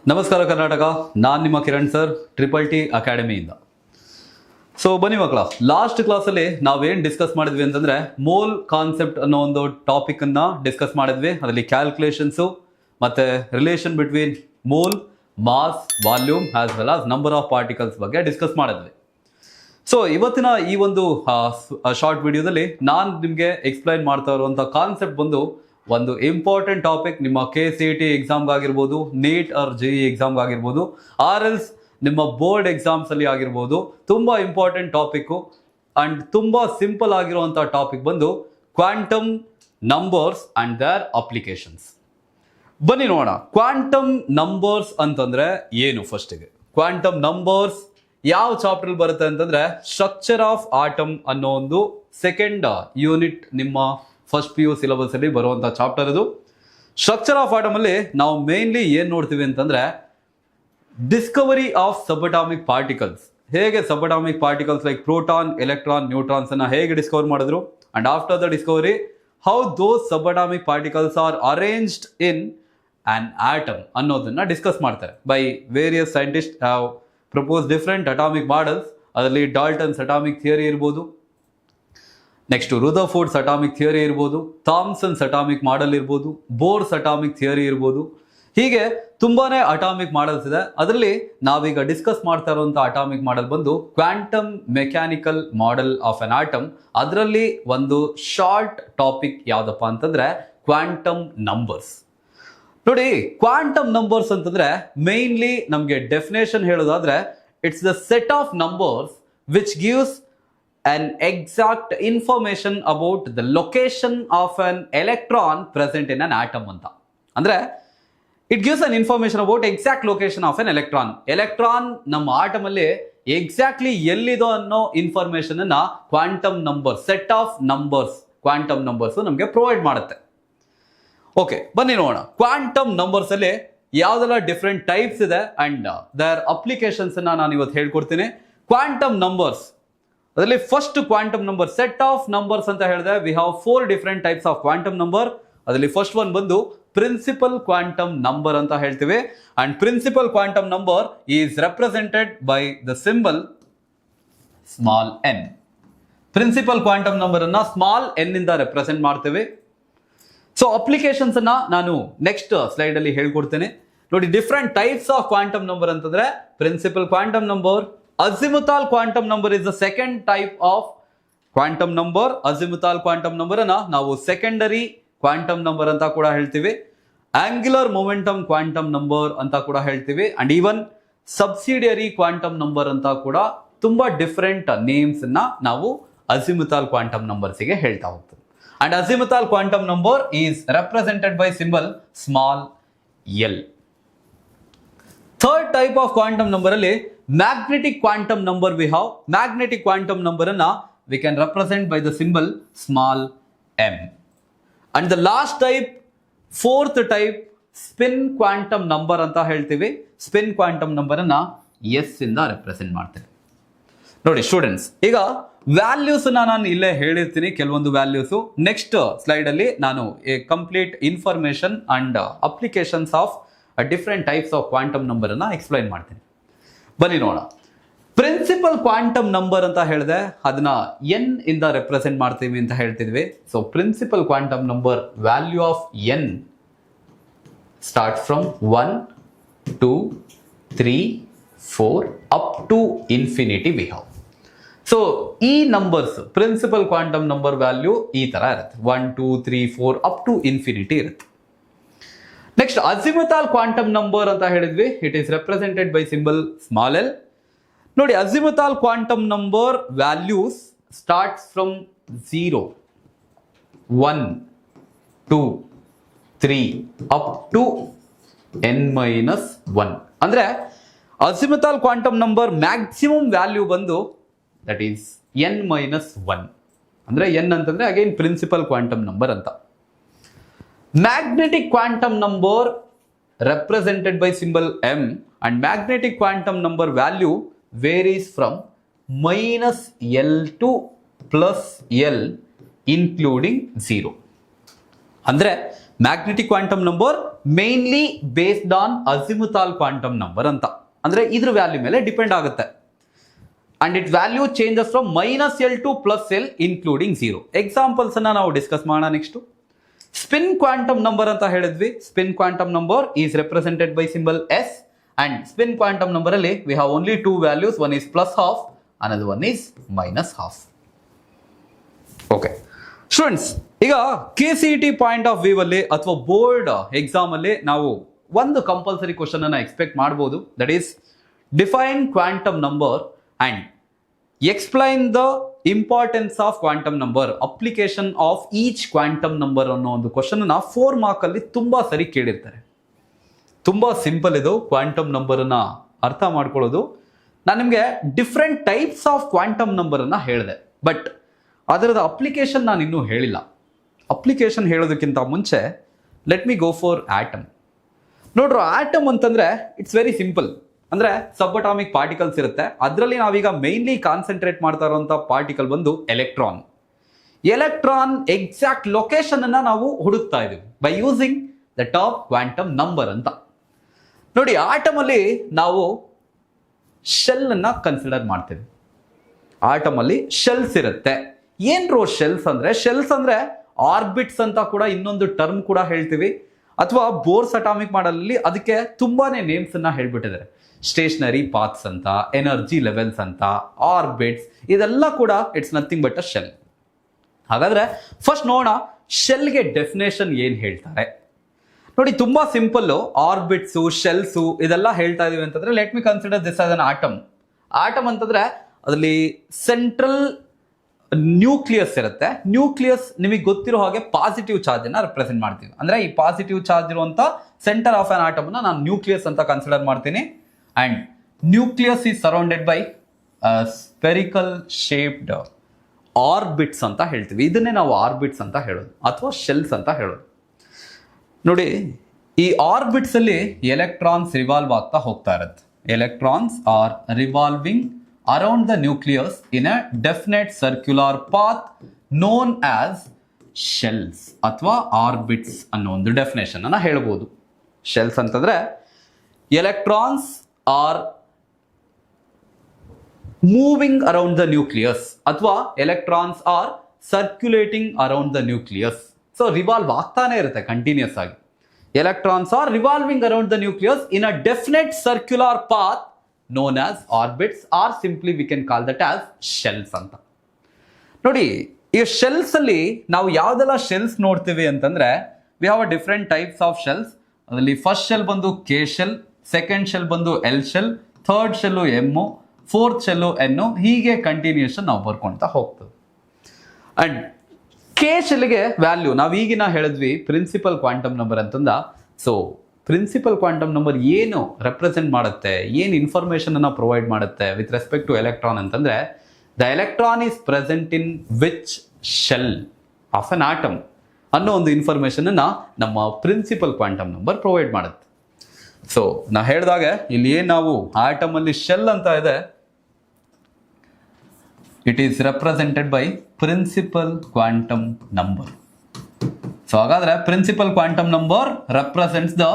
ನಮಸ್ಕಾರ ಕರ್ನಾಟಕ, ನಾನು ನಿಮ್ಮ ಕಿರಣ್ ಸರ್, ಟ್ರಿಪಲ್ ಟಿ ಅಕಾಡೆಮಿಯಿಂದ. ಸೊ ಬನ್ನಿ ಮಕ್ಕಳ, ಲಾಸ್ಟ್ ಕ್ಲಾಸಲ್ಲಿ ನಾವೇನು ಡಿಸ್ಕಸ್ ಮಾಡಿದ್ವಿ ಅಂತಂದರೆ ಮೋಲ್ ಕಾನ್ಸೆಪ್ಟ್ ಅನ್ನೋ ಒಂದು ಟಾಪಿಕನ್ನು ಡಿಸ್ಕಸ್ ಮಾಡಿದ್ವಿ. ಅದರಲ್ಲಿ ಕ್ಯಾಲ್ಕುಲೇಷನ್ಸು ಮತ್ತು relation between mole, mass, volume as well as number of particles ಬಗ್ಗೆ ಡಿಸ್ಕಸ್ ಮಾಡಿದ್ವಿ. ಸೊ ಇವತ್ತಿನ ಈ ಒಂದು ಶಾರ್ಟ್ ವಿಡಿಯೋದಲ್ಲಿ ನಾನು ನಿಮಗೆ ಎಕ್ಸ್ಪ್ಲೈನ್ ಮಾಡ್ತಾ ಇರುವಂಥ ಕಾನ್ಸೆಪ್ಟ್ ಬಂದು ಒಂದು ಇಂಪಾರ್ಟೆಂಟ್ ಟಾಪಿಕ್. ನಿಮ್ಮ KCET ಎಕ್ಸಾಮ್ಗಾಗಿರ್ಬೋದು, ನೀಟ್ ಆರ್ JEE ಎಕ್ಸಾಮ್ಗಾಗಿರ್ಬೋದು, ಆರ್ ಎಲ್ಸ್ ನಿಮ್ಮ ಬೋರ್ಡ್ ಎಕ್ಸಾಮ್ಸಲ್ಲಿ ಆಗಿರ್ಬೋದು, ತುಂಬ ಇಂಪಾರ್ಟೆಂಟ್ ಟಾಪಿಕ್ಕು ಆ್ಯಂಡ್ ತುಂಬ ಸಿಂಪಲ್ ಆಗಿರುವಂಥ ಟಾಪಿಕ್ ಬಂದು quantum numbers and their applications. ಬನ್ನಿ ನೋಡೋಣ, ಕ್ವಾಂಟಮ್ ನಂಬರ್ಸ್ ಅಂತಂದರೆ ಏನು. ಫಸ್ಟಿಗೆ ಕ್ವಾಂಟಮ್ ನಂಬರ್ಸ್ ಯಾವ ಚಾಪ್ಟರ್ ಬರುತ್ತೆ ಅಂತಂದರೆ ಸ್ಟ್ರಕ್ಚರ್ ಆಫ್ ಆಟಮ್ ಅನ್ನೋ ಒಂದು ಸೆಕೆಂಡ್ ಯೂನಿಟ್ ನಿಮ್ಮ ಫಸ್ಟ್ PU ಸಿಲೆಬಸ್ ಅಲ್ಲಿ ಬರುವಂಥ ಚಾಪ್ಟರ್ ಇದು. ಸ್ಟ್ರಕ್ಚರ್ ಆಫ್ ಆಟಮ್ ಅಲ್ಲಿ ನಾವು ಮೇನ್ಲಿ ಏನು ನೋಡ್ತೀವಿ ಅಂತಂದ್ರೆ ಡಿಸ್ಕವರಿ ಆಫ್ ಸಬಟಾಮಿಕ್ ಪಾರ್ಟಿಕಲ್ಸ್. ಹೇಗೆ subatomic particles like proton, electron, neutrons ಅನ್ನ ಹೇಗೆ ಡಿಸ್ಕವರ್ ಮಾಡಿದ್ರು and after the discovery how those subatomic particles are arranged in an atom ಅನ್ನೋದನ್ನ ಡಿಸ್ಕಸ್ ಮಾಡ್ತಾರೆ. By various scientist have propose different atomic models. ಅದರಲ್ಲಿ Dalton's atomic theory ಇರ್ಬೋದು, next Rutherford's atomic theory ಇರ್ಬೋದು, Thomson's atomic model ಇರ್ಬೋದು, Bohr's atomic theory ಇರ್ಬೋದು. ಹೀಗೆ ತುಂಬಾನೇ atomic models ಇದೆ. ಅದರಲ್ಲಿ ನಾವೀಗ ಡಿಸ್ಕಸ್ ಮಾಡ್ತಾ ಇರುವಂಥ ಅಟಾಮಿಕ್ ಮಾಡೆಲ್ ಬಂದು quantum mechanical model of an atom. ಅದರಲ್ಲಿ ಒಂದು ಶಾರ್ಟ್ ಟಾಪಿಕ್ ಯಾವುದಪ್ಪ ಅಂತಂದ್ರೆ ಕ್ವಾಂಟಮ್ ನಂಬರ್ಸ್. ನೋಡಿ, ಕ್ವಾಂಟಮ್ ನಂಬರ್ಸ್ ಅಂತಂದ್ರೆ ಮೇನ್ಲಿ ನಮಗೆ ಡೆಫಿನೇಷನ್ ಹೇಳೋದಾದ್ರೆ it's the set of numbers which gives an exact information about the location of an electron present in an atom ಅಂತ. ಅಂದ್ರೆ it gives an information about exact location of an electron. Electron ನಮ್ಮ atom ಅಲ್ಲಿ exactly ಎಲ್ಲಿದೋ ಅನ್ನೋ information ಅನ್ನ quantum number, set of numbers, quantum numbers ನಮಗೆ provide ಮಾಡುತ್ತೆ. Okay, ಬನ್ನಿ ನೋಡೋಣ. ಕ್ವಾಂಟಮ್ ನಂಬರ್ಸ್ ಅಲ್ಲಿ ಯಾವ್ದೆಲ್ಲ ಡಿಫ್ರೆಂಟ್ ಟೈಪ್ಸ್ ಇದೆ ಅಂಡ್ ದರ್ ಅಪ್ಲಿಕೇಶನ್ಸ್ ಅನ್ನ ನಾನು ಇವತ್ತು ಹೇಳ್ಕೊಡ್ತೀನಿ. ಕ್ವಾಂಟಮ್ ನಂಬರ್ಸ್ ಅದರಲ್ಲಿ first quantum number, set of numbers ಅಂತ ಹೇಳಿದೆ. We have 4 different types of quantum number. ಅದರಲ್ಲಿ ಫಸ್ಟ್ ಒನ್ ಬಂದು ಪ್ರಿನ್ಸಿಪಲ್ ಕ್ವಾಂಟಮ್ ನಂಬರ್ ಅಂತ ಹೇಳ್ತೀವಿ. And principal quantum number is represented by the symbol small n. Principal quantum number ಅನ್ನ small n ಇಂದ represent ಮಾಡ್ತೇವೆ. So applications ಅನ್ನ ನಾನು next slide ಅಲ್ಲಿ ಹೇಳ್ಕೊಡ್ತೇನೆ. ನೋಡಿ, different types of quantum number ಅಂತಂದ್ರೆ principal quantum number. Azimuthal quantum number is the second type of quantum number. Azimuthal quantum number ಅನ್ನ ನಾವು ಸೆಕೆಂಡರಿ ಕ್ವಾಂಟಮ್ ನಂಬರ್ ಅಂತ ಕೂಡ ಹೇಳ್ತೀವಿ. ಆಂಗ್ಯುಲರ್ ಮೊಮೆಂಟಮ್ ಕ್ವಾಂಟಮ್ ನಂಬರ್ ಅಂತ ಕೂಡ ಹೇಳ್ತೀವಿ. And even subsidiary quantum number ಅಂತ ಕೂಡ ತುಂಬಾ ಡಿಫರೆಂಟ್ ನೇಮ್ಸ್ ಅನ್ನ ನಾವು ಅಜಿಮುಥಾಲ್ ಕ್ವಾಂಟಮ್ ನಂಬರ್ಸ್ ಗೆ ಹೇಳ್ತಾ ಹೋಗ್ತೀವಿ. And azimuthal quantum number is represented by symbol small l. Third type of quantum number ಅಲ್ಲಿ magnetic quantum number we have. Magnetic quantum number ಅನ್ನ we can represent by the symbol small m. And the last type, fourth type, spin quantum number ಅಂತ ಹೇಳ್ತೀವಿ. Spin quantum number ಅನ್ನ s ಇಂದ represent ಮಾಡ್ತೇವೆ. ನೋಡಿ students, ಈಗ values ನಾನು ಇಲ್ಲೇ ಹೇಳಿರ್ತೀನಿ, ಕೆಲವೊಂದು ವ್ಯಾಲ್ಯೂಸ್. ನೆಕ್ಸ್ಟ್ ಸ್ಲೈಡ್ ಅಲ್ಲಿ ನಾನು complete information and applications of different types of quantum number ಅನ್ನ ಎಕ್ಸ್ಪ್ಲೈನ್ ಮಾಡ್ತೀನಿ. ಬನ್ನಿ ನೋಡೋಣ. ಪ್ರಿನ್ಸಿಪಲ್ ಕ್ವಾಂಟಮ್ ನಂಬರ್ ಅಂತ ಹೇಳಿದೆ, ಅದನ್ನ n ಇಂದ ರೆಪ್ರೆಸೆಂಟ್ ಮಾಡ್ತೀವಿ ಅಂತ ಹೇಳ್ತಿದ್ವಿ. So principal quantum number value of n start from 1 2 3 4 up to infinity we have. So ಈ numbers principal quantum number value ಈ ತರ ಇರುತ್ತೆ, 1 2 3 4 ಅಪ್ ಟು ಇನ್ಫಿನಿಟಿ ಇರುತ್ತೆ. ನೆಕ್ಸ್ಟ್ ಅಜಿಮುಥಾಲ್ ಕ್ವಾಂಟಮ್ ನಂಬರ್ ಅಂತ ಹೇಳಿದ್ವಿ. It is represented by symbol small l. ನೋಡಿ, azimuthal quantum number values starts from 0 1 2 3 up to n-1. ಅಂದ್ರೆ ಅಜಿಮುಥಾಲ್ quantum number maximum value ಬಂದು that is n-1. ಅಂದ್ರೆ n ಅಂತಂದ್ರೆ again principal quantum number ಅಂತ. Magnetic quantum number represented by symbol m and magnetic quantum number value varies from -l to +l including 0. ಅಂದ್ರೆ magnetic quantum number mainly based on azimuthal quantum number ಅಂತ. ಅಂದ್ರೆ ಇದ್ರ value ಮೇಲೆ depend ಆಗುತ್ತೆ. And it value changes from -L to +L including 0. Examples ಅನ್ನ ನಾವು discuss ಮಾಡೋಣ. Next spin quantum number ಅಂತ ಹೇಳಿದ್ವಿ. Spin quantum number is represented by symbol S, and spin quantum number ಅಲ್ಲಿ we have only 2 values, one is +12, another one is -12. Okay students, ಈಗ KCET point of view ಅಲ್ಲಿ ಅಥವಾ board exam ಅಲ್ಲಿ ನಾವು ಒಂದು compulsory question ಅನ್ನ expect ಮಾಡಬಹುದು. That is define quantum number and explain the importance of quantum number, application of each quantum number ಅನ್ನೋ ಒಂದು ಕ್ವಶನ್ ಅನ್ನ 4 ಮಾರ್ಕ್ ಅಲ್ಲಿ ತುಂಬಾ ಸರಿ ಕೇಳಿರ್ತಾರೆ. ತುಂಬಾ ಸಿಂಪಲ್ ಇದು ಕ್ವಾಂಟಮ್ ನಂಬರ್ ಅನ್ನ ಅರ್ಥ ಮಾಡ್ಕೊಳ್ಳೋದು. ನಾನು ನಿಮಗೆ different types of quantum number ಅನ್ನ ಹೇಳಿದೆ, ಬಟ್ ಅದರದ ಅಪ್ಲಿಕೇಶನ್ ನಾನು ಇನ್ನೂ ಹೇಳಿಲ್ಲ. ಅಪ್ಲಿಕೇಶನ್ ಹೇಳೋದಕ್ಕಿಂತ ಮುಂಚೆ let me go for atom. ನೋಡ್ರು, ಆಟಮ್ ಅಂತಂದ್ರೆ ಇಟ್ಸ್ ವೆರಿ ಸಿಂಪಲ್. ಅಂದ್ರೆ ಸಬ್ ಅಟಾಮಿಕ್ ಪಾರ್ಟಿಕಲ್ಸ್ ಇರುತ್ತೆ. ಅದರಲ್ಲಿ ನಾವೀಗ ಮೇನ್ಲಿ ಕಾನ್ಸಂಟ್ರೇಟ್ ಮಾಡ್ತಾ ಇರುವಂತಹ ಪಾರ್ಟಿಕಲ್ ಬಂದು ಎಲೆಕ್ಟ್ರಾನ್. ಎಲೆಕ್ಟ್ರಾನ್ ಎಕ್ಸಾಕ್ಟ್ ಲೊಕೇಶನ್ ಅನ್ನ ನಾವು ಹುಡುಕ್ತಾ ಇದೀವಿ by using the term quantum number ಅಂತ. ನೋಡಿ, ಆಟಮ್ ಅಲ್ಲಿ ನಾವು ಶೆಲ್ ಅನ್ನ ಕನ್ಸಿಡರ್ ಮಾಡ್ತೀವಿ. ಆಟಮ್ ಅಲ್ಲಿ ಶೆಲ್ಸ್ ಇರುತ್ತೆ. ಏನ್ರೋ ಶೆಲ್ಸ್ ಅಂದ್ರೆ ಆರ್ಬಿಟ್ಸ್ ಅಂತ ಕೂಡ ಇನ್ನೊಂದು ಟರ್ಮ್ ಕೂಡ ಹೇಳ್ತೀವಿ. ಅಥವಾ ಬೋರ್ಸ್ ಅಟಾಮಿಕ್ ಮಾಡೆಲ್ ಅಲ್ಲಿ ಅದಕ್ಕೆ ತುಂಬಾನೇ ನೇಮ್ಸ್ ಅನ್ನ ಹೇಳ್ಬಿಟ್ಟಿದ್ದಾರೆ. ಸ್ಟೇಷನರಿ ಪಾತ್ಸ್ ಅಂತ, ಎನರ್ಜಿ ಲೆವೆಲ್ಸ್ ಅಂತ, ಆರ್ಬಿಟ್ಸ್, ಇದೆಲ್ಲ ಕೂಡ it's nothing but a shell. ಹಾಗಾದ್ರೆ ಫಸ್ಟ್ ನೋಡೋಣ ಶೆಲ್ಗೆ ಡೆಫಿನೇಷನ್ ಏನ್ ಹೇಳ್ತಾರೆ. ನೋಡಿ, ತುಂಬಾ ಸಿಂಪಲ್. ಆರ್ಬಿಟ್ಸು, ಶೆಲ್ಸು ಇದೆಲ್ಲ ಹೇಳ್ತಾ ಇದೀವಿ ಅಂತಂದ್ರೆ let me consider this as an atom. Atom ಅಂತಂದ್ರೆ ಅದರಲ್ಲಿ ಸೆಂಟ್ರಲ್ ನ್ಯೂಕ್ಲಿಯಸ್ ಇರುತ್ತೆ. ನ್ಯೂಕ್ಲಿಯಸ್ ನಿಮಗೆ ಗೊತ್ತಿರೋ ಹಾಗೆ ಪಾಸಿಟಿವ್ ಚಾರ್ಜ್ ಅನ್ನ ರೆಪ್ರೆಸೆಂಟ್ ಮಾಡ್ತೀವಿ. ಅಂದ್ರೆ ಈ ಪಾಸಿಟಿವ್ ಚಾರ್ಜ್ ಇರುವಂತ ಸೆಂಟರ್ ಆಫ್ ಅನ್ ಆಟಮ್ ಅನ್ನ ನಾನು ನ್ಯೂಕ್ಲಿಯಸ್ ಅಂತ ಕನ್ಸಿಡರ್ ಮಾಡ್ತೀನಿ. And nucleus is surrounded by spherical shaped orbits ಅಂತ ಹೇಳ್ತೀವಿ. ಇದನ್ನೇ ನಾವು ಆರ್ಬಿಟ್ಸ್ ಅಂತ ಹೇಳೋದು ಅಥವಾ ಶೆಲ್ಸ್ ಅಂತ ಹೇಳೋದು. ನೋಡಿ, ಈ ಆರ್ಬಿಟ್ಸ್ ಅಲ್ಲಿ ಎಲೆಕ್ಟ್ರಾನ್ಸ್ ರಿವಾಲ್ವ್ ಆಗ್ತಾ ಹೋಗ್ತಾ ಇರುತ್ತೆ. Electrons are revolving around the nucleus in a definite circular path known as shells ಅಥವಾ ಆರ್ಬಿಟ್ಸ್ ಅನ್ನೋ ಒಂದು ಡೆಫಿನೇಷನ್ ಅನ್ನ ಹೇಳ್ಬೋದು. ಶೆಲ್ಸ್ ಅಂತಂದ್ರೆ electrons are moving around the nucleus ಅಥವಾ electrons are circulating around the nucleus. So revolve ಆಗ್ತಾನೆ ಇರುತ್ತೆ continuous ಆಗಿ. Electrons are revolving around the nucleus in a definite circular path known as orbits, or simply we can call that as shells ಅಂತ. ನೋಡಿ, ಈ shells ಅಲ್ಲಿ ನಾವು ಯಾವ್ದೆಲ್ಲ shells ನೋಡ್ತೀವಿ ಅಂತಂದ್ರೆ we have a different types of shells. ಅದರಲ್ಲಿ first shell ಬಂದು K shell, second shell ಬಂದು L shell, third shell M, fourth shell N, ಹೀಗೆ ಕಂಟಿನ್ಯೂಷನ್ ನಾವು ಬರ್ಕೊಳ್ತಾ ಹೋಗ್ತದೆ. ಅಂಡ್ ಕೆ ಶೆಲ್ಗೆ ವ್ಯಾಲ್ಯೂ ನಾವು ಈಗಿನ ಹೇಳಿದ್ವಿ ಪ್ರಿನ್ಸಿಪಲ್ ಕ್ವಾಂಟಮ್ ನಂಬರ್ ಅಂತಂದ. ಸೊ ಪ್ರಿನ್ಸಿಪಲ್ ಕ್ವಾಂಟಮ್ ನಂಬರ್ ಏನು ರೆಪ್ರೆಸೆಂಟ್ ಮಾಡುತ್ತೆ, ಏನು ಇನ್ಫಾರ್ಮೇಶನ್ ಅನ್ನ ಪ್ರೊವೈಡ್ ಮಾಡುತ್ತೆ ವಿತ್ ರೆಸ್ಪೆಕ್ಟ್ ಟು ಎಲೆಕ್ಟ್ರಾನ್ ಅಂತಂದ್ರೆ the electron is present in which shell of an atom ಅನ್ನೋ ಒಂದು ಇನ್ಫಾರ್ಮೇಶನ್ ಅನ್ನ ನಮ್ಮ ಪ್ರಿನ್ಸಿಪಲ್ ಕ್ವಾಂಟಮ್ ನಂಬರ್ ಪ್ರೊವೈಡ್ ಮಾಡುತ್ತೆ. ಸೊ ನಾ ಹೇಳಿದಾಗ ಇಲ್ಲಿ ಏನ್ ನಾವು ಆಟಮ್ ಅಲ್ಲಿ ಶೆಲ್ ಅಂತ ಇದೆ, it is represented by principal quantum number. So ಹಾಗಾದ್ರೆ principal quantum number represents the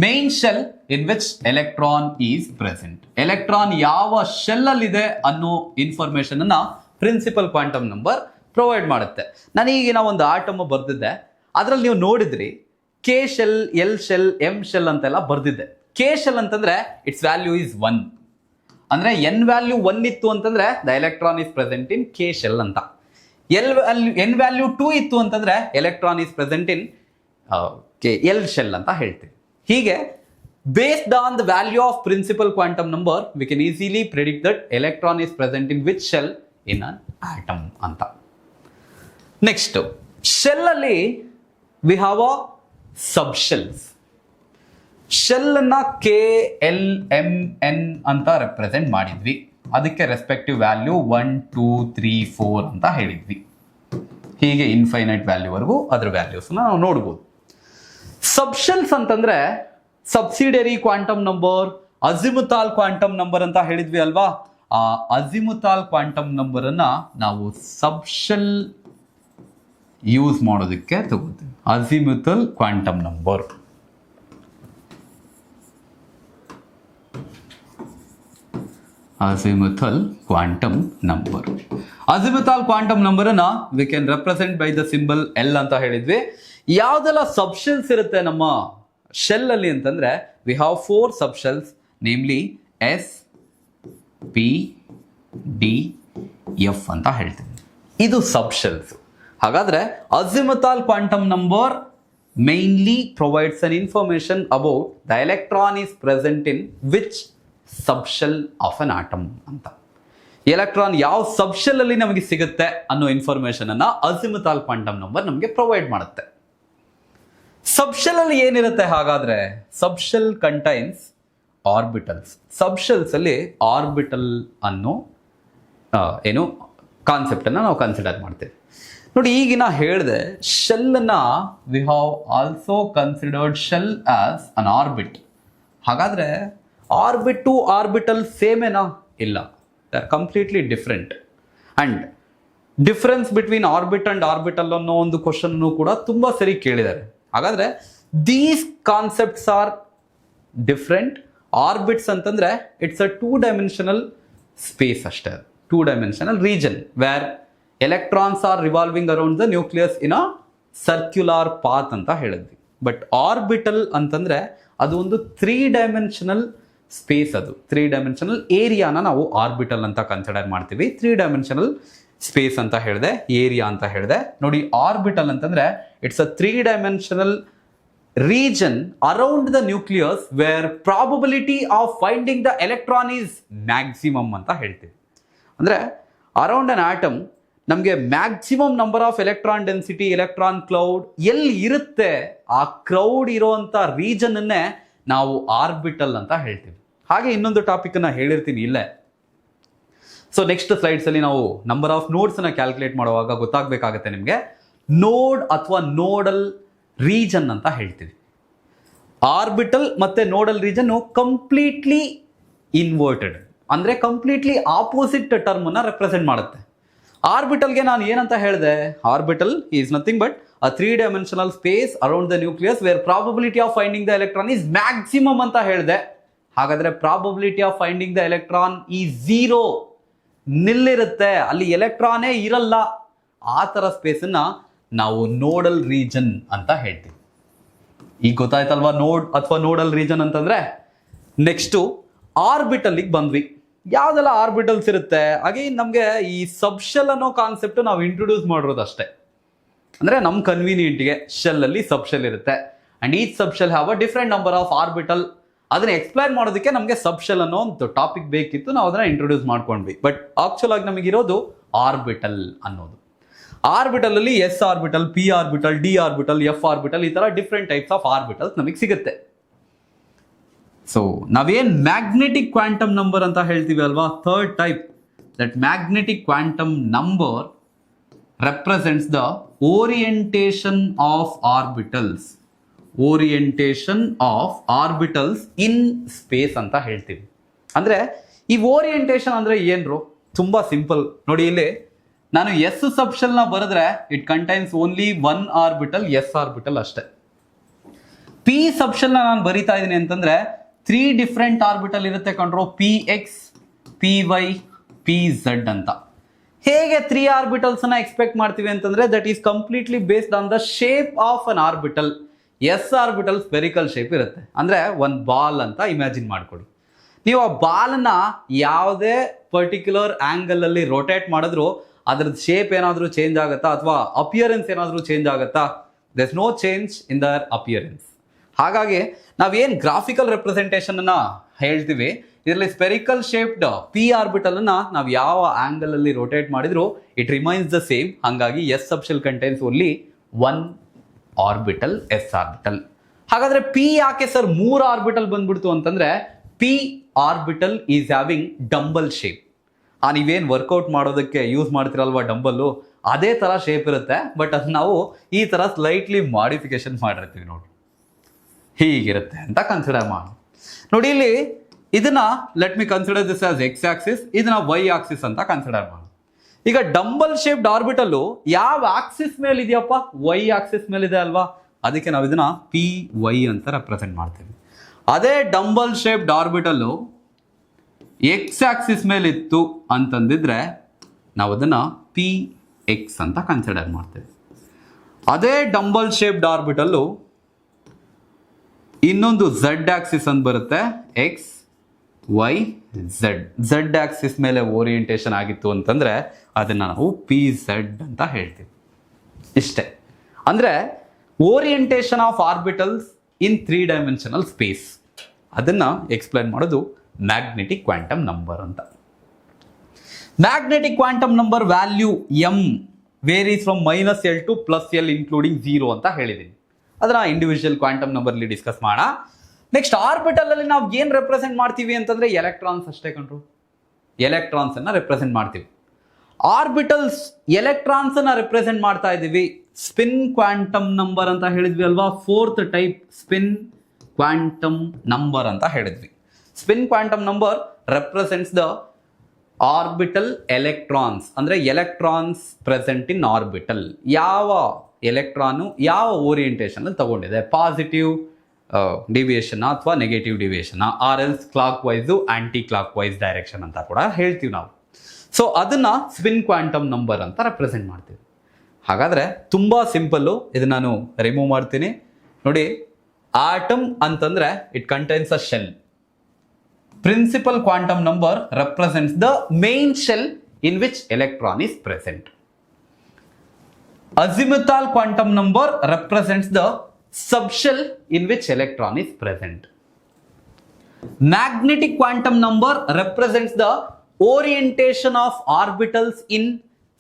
main shell in which electron is present. Electron ಯಾವ ಶೆಲ್ ಅಲ್ಲಿ ಇದೆ ಅನ್ನೋ ಇನ್ಫಾರ್ಮೇಶನ್ ಅನ್ನ ಪ್ರಿನ್ಸಿಪಲ್ ಕ್ವಾಂಟಮ್ ನಂಬರ್ ಪ್ರೊವೈಡ್ ಮಾಡುತ್ತೆ. ನಾನು ಈಗಿನ ಒಂದು ಆಟಮ್ ಬರ್ದಿದ್ದೆ, ಅದರಲ್ಲಿ ನೀವು ನೋಡಿದ್ರಿ K shell, L shell, M shell ಅಂತೆಲ್ಲ ಬರ್ದಿದ್ದೆ. ಕೆ ಶೆಲ್ ಅಂತಂದ್ರೆ ಇಟ್ಸ್ ವ್ಯಾಲ್ಯೂ ಈಸ್ 1. ಅಂದ್ರೆ ಎನ್ ವ್ಯಾಲ್ಯೂ 1 ಇತ್ತು ಅಂತಂದ್ರೆ the electron is present in K shell ಅಂತ. ಎನ್ ವ್ಯಾಲ್ಯೂ 2 ಇತ್ತು ಅಂತಂದ್ರೆ electron is present in L shell ಅಂತ ಹೇಳ್ತೀವಿ. ಹೀಗೆ based on the value of principal quantum number we can easily predict that electron is present in which shell in an atom ಅಂತ. Next shell ಅಲ್ಲಿ we have a sub shells. Shell ಅನ್ನ K L M N ಅಂತ represent ಮಾಡಿದ್ವಿ. ಅದಕ್ಕೆ respective value 1 2 3 4 ಅಂತ ಹೇಳಿದ್ವಿ. ಹೀಗೆ infinite ವ್ಯಾಲ್ಯೂವರೆಗೂ ಅದರ ವ್ಯಾಲ್ಯೂಸ್ ನಾವು ನೋಡ್ಬೋದು. ಸಬ್ಶೆಲ್ಸ್ ಅಂತಂದ್ರೆ subsidiary quantum number, azimuthal quantum number ಅಂತ ಹೇಳಿದ್ವಿ ಅಲ್ವಾ. ಆ ಅಜಿಮುಥಾಲ್ ಕ್ವಾಂಟಮ್ ನಂಬರ್ ಅನ್ನ ನಾವು ಸಬ್ಶೆಲ್ ಯೂಸ್ ಮಾಡೋದಕ್ಕೆ ತಗೋತೀವಿ. Azimuthal quantum number. azimuthal quantum number. Azimuthal quantum number ಅನ್ನ we can represent by the symbol L ಅಂತ ಹೇಳಿದ್ವಿ. ಯಾವುದೆಲ್ಲ ಸಬ್ಶೆಲ್ಸ್ ಇರುತ್ತೆ ನಮ್ಮ ಶೆಲ್ ಅಲ್ಲಿ ಅಂತಂದ್ರೆ we have 4 subshells, namely S, P, D, F ಅಂತ ಹೇಳ್ತೀವಿ. ಇದು ಸಬ್ಶೆಲ್ಸ್. ಹಾಗಾದ್ರೆ azimuthal quantum number mainly provides an information about the electron is present in which subshell of an atom ಅಂತ. ಎಲೆಕ್ಟ್ರಾನ್ ಯಾವ ಸಬ್ಶೆಲ್ ಅಲ್ಲಿ ನಮಗೆ ಸಿಗುತ್ತೆ ಅನ್ನೋ ಇನ್ಫಾರ್ಮೇಶನ್ ಅನ್ನ ಅಜಿಮುಥಾಲ್ ಕ್ವಾಂಟಮ್ ನಂಬರ್ ನಮಗೆ ಪ್ರೊವೈಡ್ ಮಾಡುತ್ತೆ. ಸಬ್ಶೆಲ್ ಅಲ್ಲಿ ಏನಿರುತ್ತೆ ಹಾಗಾದ್ರೆ? Subshell contains orbitals. ಸಬ್ಶೆಲ್ಸ್ ಅಲ್ಲಿ ಆರ್ಬಿಟಲ್ ಅನ್ನೋ ಏನು ಕಾನ್ಸೆಪ್ಟ್ ಅನ್ನ ನಾವು ಕನ್ಸಿಡರ್ ಮಾಡ್ತೇವೆ. ನೋಡಿ, ಈಗಿನ ಹೇಳಿದೆ ಶೆಲ್ ಅನ್ನ we have also considered shell as an orbit. ಹಾಗಾದ್ರೆ ಆರ್ಬಿಟ್ ಟು ಆರ್ಬಿಟಲ್ ಸೇಮ್ ಏನಾ? ಇಲ್ಲ, they are completely different. And difference between orbit and orbital ಅನ್ನೋ ಒಂದು ಕ್ವಶನ್ ಕೂಡ ತುಂಬಾ ಸರಿ ಕೇಳಿದ್ದಾರೆ. ಹಾಗಾದ್ರೆ these concepts are different. Orbits ಅಂತಂದ್ರೆ ಇಟ್ಸ್ ಅ 2-dimensional ಸ್ಪೇಸ್ ಅಷ್ಟೇ, 2-dimensional region where electrons are revolving around the nucleus in a circular path ಅಂತ ಹೇಳಿದ್ವಿ. ಬಟ್ ಆರ್ಬಿಟಲ್ ಅಂತಂದ್ರೆ ಅದು ಒಂದು 3-dimensional ಸ್ಪೇಸ್. ಅದು 3-dimensional ಏರಿಯಾನ ನಾವು ಆರ್ಬಿಟಲ್ ಅಂತ ಕನ್ಸಿಡರ್ ಮಾಡ್ತೀವಿ. 3-dimensional ಸ್ಪೇಸ್ ಅಂತ ಹೇಳಿದೆ, ಏರಿಯಾ ಅಂತ ಹೇಳಿದೆ. ನೋಡಿ, ಆರ್ಬಿಟಲ್ ಅಂತಂದ್ರೆ it's a 3-dimensional region around the nucleus where probability of finding the electron is maximum ಅಂತ ಹೇಳ್ತೀವಿ. ಅಂದ್ರೆ ಅರೌಂಡ್ ಅನ್ ಆಟಮ್ ನಮಗೆ maximum number of electron density, electron cloud ಎಲ್ಲಿ ಇರುತ್ತೆ, ಆ ಕ್ರೌಡ್ ಇರುವಂತ ರೀಜನ್ ಅನ್ನೇ ನಾವು ಆರ್ಬಿಟಲ್ ಅಂತ ಹೇಳ್ತೀವಿ. ಹಾಗೆ ಇನ್ನೊಂದು ಟಾಪಿಕ್ ಅನ್ನ ಹೇಳಿರ್ತೀನಿ ಇಲ್ಲೇ. ಸೊ ನೆಕ್ಸ್ಟ್ ಸ್ಲೈಡ್ಸ್ ಅಲ್ಲಿ ನಾವು ನಂಬರ್ ಆಫ್ ನೋಡ್ಸ್ ಅನ್ನ ಕ್ಯಾಲ್ಕುಲೇಟ್ ಮಾಡುವಾಗ ಗೊತ್ತಾಗಬೇಕಾಗುತ್ತೆ ನಿಮಗೆ. ನೋಡ್ ಅಥವಾ ನೋಡಲ್ ರೀಜನ್ ಅಂತ ಹೇಳ್ತೀವಿ. ಆರ್ಬಿಟಲ್ ಮತ್ತೆ ನೋಡಲ್ ರೀಜನ್ ಕಂಪ್ಲೀಟ್ಲಿ ಇನ್ವರ್ಟೆಡ್, ಅಂದ್ರೆ ಕಂಪ್ಲೀಟ್ಲಿ ಆಪೋಸಿಟ್ ಟರ್ಮ್ ಅನ್ನ ರೆಪ್ರೆಸೆಂಟ್ ಮಾಡುತ್ತೆ. ಆರ್ಬಿಟಲ್ಗೆ ನಾನು ಏನಂತ ಹೇಳಿದೆ? Orbital is nothing but a 3-dimensional space around the nucleus where probability of finding the electron is maximum ಅಂತ ಹೇಳಿದೆ. ಹಾಗಾದ್ರೆ probability of finding the electron ಈ 0, ನಿಲ್ಲಿರುತ್ತೆ, ಅಲ್ಲಿ ಎಲೆಕ್ಟ್ರಾನೇ ಇರಲ್ಲ. ಆ ತರ ಸ್ಪೇಸ್ ಅನ್ನ ನಾವು ನೋಡಲ್ ರೀಜನ್ ಅಂತ ಹೇಳ್ತೀವಿ. ಈಗ ಗೊತ್ತಾಯ್ತಲ್ವಾ ನೋಡ್ ಅಥವಾ ನೋಡಲ್ ರೀಜನ್ ಅಂತಂದ್ರೆ. ನೆಕ್ಸ್ಟ್ ಆರ್ಬಿಟಲ್ ಬಂದ್ವಿ. ಯಾವ್ದೆಲ್ಲ ಆರ್ಬಿಟಲ್ಸ್ ಇರುತ್ತೆ? ಹಾಗೆ ನಮ್ಗೆ ಈ ಸಬ್ಶೆಲ್ ಅನ್ನೋ ಕಾನ್ಸೆಪ್ಟ್ ನಾವು ಇಂಟ್ರೊಡ್ಯೂಸ್ ಮಾಡಿರೋದು ಅಷ್ಟೇ. ಅಂದ್ರೆ ನಮ್ ಕನ್ವೀನಿಯಂಟ್ಗೆ ಶೆಲ್ ಅಲ್ಲಿ ಸಬ್ಶೆಲ್ ಇರುತ್ತೆ and each subshell have a different number of orbital. ಅದನ್ನ ಎಕ್ಸ್ಪ್ಲೈನ್ ಮಾಡೋದಕ್ಕೆ ನಮಗೆ ಸಬ್ಶೆಲ್ ಅನ್ನೋ ಒಂದು ಟಾಪಿಕ್ ಬೇಕಿತ್ತು, ನಾವು ಅದನ್ನ ಇಂಟ್ರೊಡ್ಯೂಸ್ ಮಾಡ್ಕೊಂಡ್ವಿ. ಬಟ್ ಆಕ್ಚುಲ್ ಆಗಿ ನಮಗಿರೋದು ಆರ್ಬಿಟಲ್ ಅನ್ನೋದು. ಆರ್ಬಿಟಲ್ ಅಲ್ಲಿ s orbital, p orbital, d orbital, f orbital, ಈ ತರ ಡಿಫ್ರೆಂಟ್ ಟೈಪ್ಸ್ ಆಫ್ ಆರ್ಬಿಟಲ್ಸ್ ನಮಗೆ ಸಿಗುತ್ತೆ. ಸೊ ನಾವೇನ್ ಮ್ಯಾಗ್ನೆಟಿಕ್ ಕ್ವಾಂಟಮ್ ನಂಬರ್ ಅಂತ ಹೇಳ್ತೀವಿ ಅಲ್ವಾ, third type, that magnetic quantum number represents the orientation of orbitals. Orientation of orbitals in space ಅಂತ ಹೇಳ್ತೀವಿ. ಅಂದ್ರೆ ಈ ಓರಿಯಂಟೇಶನ್ ಅಂದ್ರೆ ಏನ್ರು? ತುಂಬಾ ಸಿಂಪಲ್. ನೋಡಿ, ಇಲ್ಲಿ ನಾನು ಎಸ್ ಸಬ್ಶೆಲ್ ನ ಬರೆದ್ರೆ it contains only 1 orbital, S orbital ಅಷ್ಟೇ. ಪಿ ಸಬ್ಶೆಲ್ ನಾನು ಬರಿತಾ ಇದ್ದೀನಿ ಅಂತಂದ್ರೆ 3 ಡಿಫ್ರೆಂಟ್ ಆರ್ಬಿಟಲ್ ಇರುತ್ತೆ ಕಂಡ್ರೋ, P X, P Y, P Z ಅಂತ. ಹೇಗೆ 3 ಆರ್ಬಿಟಲ್ಸ್ ಅನ್ನ ಎಕ್ಸ್ಪೆಕ್ಟ್ ಮಾಡ್ತೀವಿ ಅಂತಂದ್ರೆ that is completely based on the shape of an orbital. S orbital spherical shape ಇರುತ್ತೆ, ಅಂದ್ರೆ ಒಂದು ಬಾಲ್ ಅಂತ ಇಮ್ಯಾಜಿನ್ ಮಾಡ್ಕೊಡಿ. ನೀವು ಆ ಬಾಲ್ನ ಯಾವುದೇ ಪರ್ಟಿಕ್ಯುಲರ್ ಆಂಗಲ್ ಅಲ್ಲಿ ರೊಟೇಟ್ ಮಾಡಿದ್ರು ಅದ್ರದ್ದು ಶೇಪ್ ಏನಾದರೂ ಚೇಂಜ್ ಆಗುತ್ತಾ ಅಥವಾ ಅಪಿಯರೆನ್ಸ್ ಏನಾದರೂ ಚೇಂಜ್ ಆಗುತ್ತಾ? There is no change in their appearance. ಹಾಗಾಗಿ ನಾವೇನು ಗ್ರಾಫಿಕಲ್ ರೆಪ್ರೆಸೆಂಟೇಷನ್ ಅನ್ನ ಹೇಳ್ತೀವಿ, ಇದರಲ್ಲಿ ಸ್ಪೆರಿಕಲ್ ಶೇಪ್ಡ್ ಪಿ ಆರ್ಬಿಟಲ್ ಅನ್ನ ನಾವು ಯಾವ ಆಂಗಲ್ ಅಲ್ಲಿ ರೊಟೇಟ್ ಮಾಡಿದ್ರು ಇಟ್ ರಿಮೈನ್ಸ್ ದ ಸೇಮ್. ಹಾಗಾಗಿ s subshell contains only 1 orbital, S orbital. ಹಾಗಾದ್ರೆ ಪಿ ಯಾಕೆ ಸರ್ 3 ಆರ್ಬಿಟಲ್ ಬಂದ್ಬಿಡ್ತು ಅಂತಂದ್ರೆ, p orbital is having dumbbell shape. ನೀವೇನು ವರ್ಕೌಟ್ ಮಾಡೋದಕ್ಕೆ ಯೂಸ್ ಮಾಡ್ತಿರಲ್ವಾ ಡಂಬಲ್ಲು, ಅದೇ ತರ ಶೇಪ್ ಇರುತ್ತೆ. ಬಟ್ ಅದು ನಾವು ಈ ತರ ಸ್ಲೈಟ್ಲಿ ಮಾಡಿಫಿಕೇಶನ್ ಮಾಡಿರ್ತೀವಿ ನೋಡಿ, ಹೀಗಿರುತ್ತೆ ಅಂತ ಕನ್ಸಿಡರ್ ಮಾಡಿ. ನೋಡಿ, ಇಲ್ಲಿ ಇದನ್ನ let me consider this as X Axis, ಇದನ್ನ ವೈ ಆಕ್ಸಿಸ್ ಅಂತ ಕನ್ಸಿಡರ್ ಮಾಡಿ. ಈಗ ಡಂಬಲ್ ಶೇಪ್ಡ್ ಆರ್ಬಿಟಲ್ ಯಾವ ಆಕ್ಸಿಸ್ ಮೇಲೆ ಇದೆಯಪ್ಪ? ವೈ ಆಕ್ಸಿಸ್ ಮೇಲೆ ಇದೆ ಅಲ್ವಾ, ಅದಕ್ಕೆ ನಾವು ಇದನ್ನ ಪಿ ವೈ ಅಂತ ರೆಪ್ರೆಸೆಂಟ್ ಮಾಡ್ತೀವಿ. ಅದೇ dumbbell shaped orbital X Axis ಮೇಲೆ ಇತ್ತು ಅಂತಂದಿದ್ರೆ ನಾವು ಅದನ್ನು ಪಿ ಎಕ್ಸ್ ಅಂತ ಕನ್ಸಿಡರ್ ಮಾಡ್ತೇವೆ. ಅದೇ ಡಂಬಲ್ ಶೇಪ್ಡ್ ಆರ್ಬಿಟಲ್ಲು ಇನ್ನೊಂದು ಝೆಡ್ ಆಕ್ಸಿಸ್ ಅಂತ ಬರುತ್ತೆ, ಎಕ್ಸ್ ವೈ ಝೆಡ್ ಆಕ್ಸಿಸ್ ಮೇಲೆ ಓರಿಯೆಂಟೇಷನ್ ಆಗಿತ್ತು ಅಂತಂದ್ರೆ ಅದನ್ನ ನಾವು ಪಿ ಝೆಡ್ ಅಂತ ಹೇಳ್ತೀವಿ. ಇಷ್ಟೇ. ಅಂದ್ರೆ orientation of orbitals in 3 dimensional space ಅದನ್ನ ಎಕ್ಸ್ಪ್ಲೈನ್ ಮಾಡೋದು ಮ್ಯಾಗ್ನೆಟಿಕ್ ಕ್ವಾಂಟಮ್ ನಂಬರ್ ಅಂತ. Magnetic quantum number value M varies from -L to +L including 0 ಅಂತ ಹೇಳಿದ್ದೀನಿ. ಅದನ್ನ ಇಂಡಿವಿಜುವಲ್ ಕ್ವಾಂಟಮ್ ನಂಬರ್ ಅಲ್ಲಿ ಡಿಸ್ಕಸ್ ಮಾಡೋಣ. ನೆಕ್ಸ್ಟ್ ಆರ್ಬಿಟಲ್ ಅಲ್ಲಿ ನಾವು ಏನ್ ರೆಪ್ರೆಸೆಂಟ್ ಮಾಡ್ತೀವಿ ಅಂತಂದ್ರೆ ಎಲೆಕ್ಟ್ರಾನ್ಸ್ ಅಷ್ಟೇ ಕಂಡ್ರು. ಎಲೆಕ್ಟ್ರಾನ್ಸ್ ಅನ್ನ ರೆಪ್ರೆಸೆಂಟ್ ಮಾಡ್ತೀವಿ. ಆರ್ಬಿಟಲ್ಸ್ ಎಲೆಕ್ಟ್ರಾನ್ಸ್ ಅನ್ನ ರೆಪ್ರೆಸೆಂಟ್ ಮಾಡ್ತಾ ಇದೀವಿ. ಸ್ಪಿನ್ ಕ್ವಾಂಟಮ್ ನಂಬರ್ ಅಂತ ಹೇಳಿದ್ವಿ ಅಲ್ವಾ, 4th type spin quantum number ಅಂತ ಹೇಳಿದ್ವಿ. Spin quantum number represents the orbital electrons, ಅಂದ್ರೆ ಎಲೆಕ್ಟ್ರಾನ್ಸ್ ಪ್ರೆಸೆಂಟ್ ಇನ್ ಆರ್ಬಿಟಲ್. ಯಾವ ಎಲೆಕ್ಟ್ರಾನು ಯಾವ ಓರಿಯೆಂಟೇಷನ್ ಅಲ್ಲಿ ತಗೊಂಡಿದೆ, ಪಾಸಿಟಿವ್ ಡಿವಿಯೇಷನ್ ಅಥವಾ negative deviation, or else clockwise aunty clock wise direction ಅಂತ ಕೂಡ ಹೇಳ್ತೀವಿ ನಾವು. ಸೊ ಅದನ್ನ ಸ್ಪಿನ್ ಕ್ವಾಂಟಮ್ ನಂಬರ್ ಅಂತ ರೆಪ್ರೆಸೆಂಟ್ ಮಾಡ್ತೀವಿ. ಹಾಗಾದ್ರೆ ತುಂಬಾ ಸಿಂಪಲ್ಲು, ಇದನ್ನ ನಾನು ರಿಮೂವ್ ಮಾಡ್ತೀನಿ. ನೋಡಿ, ಆಟಮ್ ಅಂತಂದ್ರೆ it contains a shell. Principal quantum number represents the main shell in which electron is present. Azimuthal quantum number represents the subshell in which electron is present. Magnetic quantum number represents the orientation of orbitals in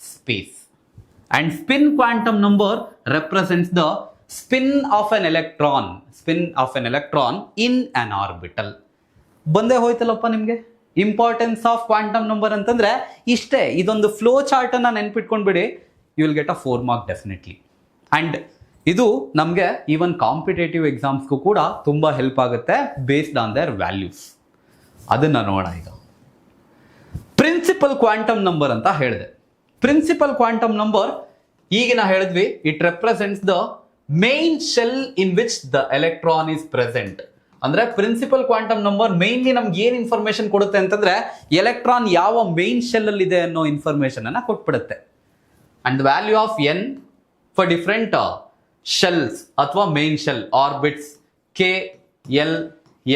space. And spin quantum number represents the spin of an electron in an orbital. ಬಂದೇ ಹೋಯ್ತಲ್ಲಪ್ಪ ನಿಮಗೆ importance of quantum number ಅಂತಂದ್ರೆ ಇಷ್ಟೇ. ಇದೊಂದು flow chart ಅನ್ನ ನೆನ್ಪಿಟ್ಕೊಂಡ್ಬಿಡಿ, you will get a 4 mark definitely. And ಇದು ನಮಗೆ even competitive ಎಕ್ಸಾಮ್ಸ್ಗೂ ಕೂಡ ತುಂಬಾ ಹೆಲ್ಪ್ ಆಗುತ್ತೆ ಬೇಸ್ಡ್ ಆನ್ ದೇರ್ ವ್ಯಾಲ್ಯೂಸ್. ಅದನ್ನ ನೋಡೋಣ ಈಗ. ಪ್ರಿನ್ಸಿಪಲ್ ಕ್ವಾಂಟಮ್ ನಂಬರ್ ಅಂತ ಹೇಳಿದೆ. ಪ್ರಿನ್ಸಿಪಲ್ ಕ್ವಾಂಟಮ್ ನಂಬರ್ ಈಗಿನ ಹೇಳಿದ್ವಿ, it represents the main shell in which the electron is present. ಅಂದ್ರೆ ಪ್ರಿನ್ಸಿಪಲ್ ಕ್ವಾಂಟಮ್ ನಂಬರ್ ಮೇನ್ಲಿ ನಮ್ಗೆ ಏನ್ ಇನ್ಫಾರ್ಮೇಶನ್ ಕೊಡುತ್ತೆ ಅಂತಂದ್ರೆ ಎಲೆಕ್ಟ್ರಾನ್ ಯಾವ ಮೇನ್ ಶೆಲ್ ಅಲ್ಲಿ ಇದೆ ಅನ್ನೋ ಇನ್ಫಾರ್ಮೇಶನ್ ಅನ್ನ ಕೊಟ್ಬಿಡುತ್ತೆ. And value of N for different shells ಅಥವಾ main shell orbits K L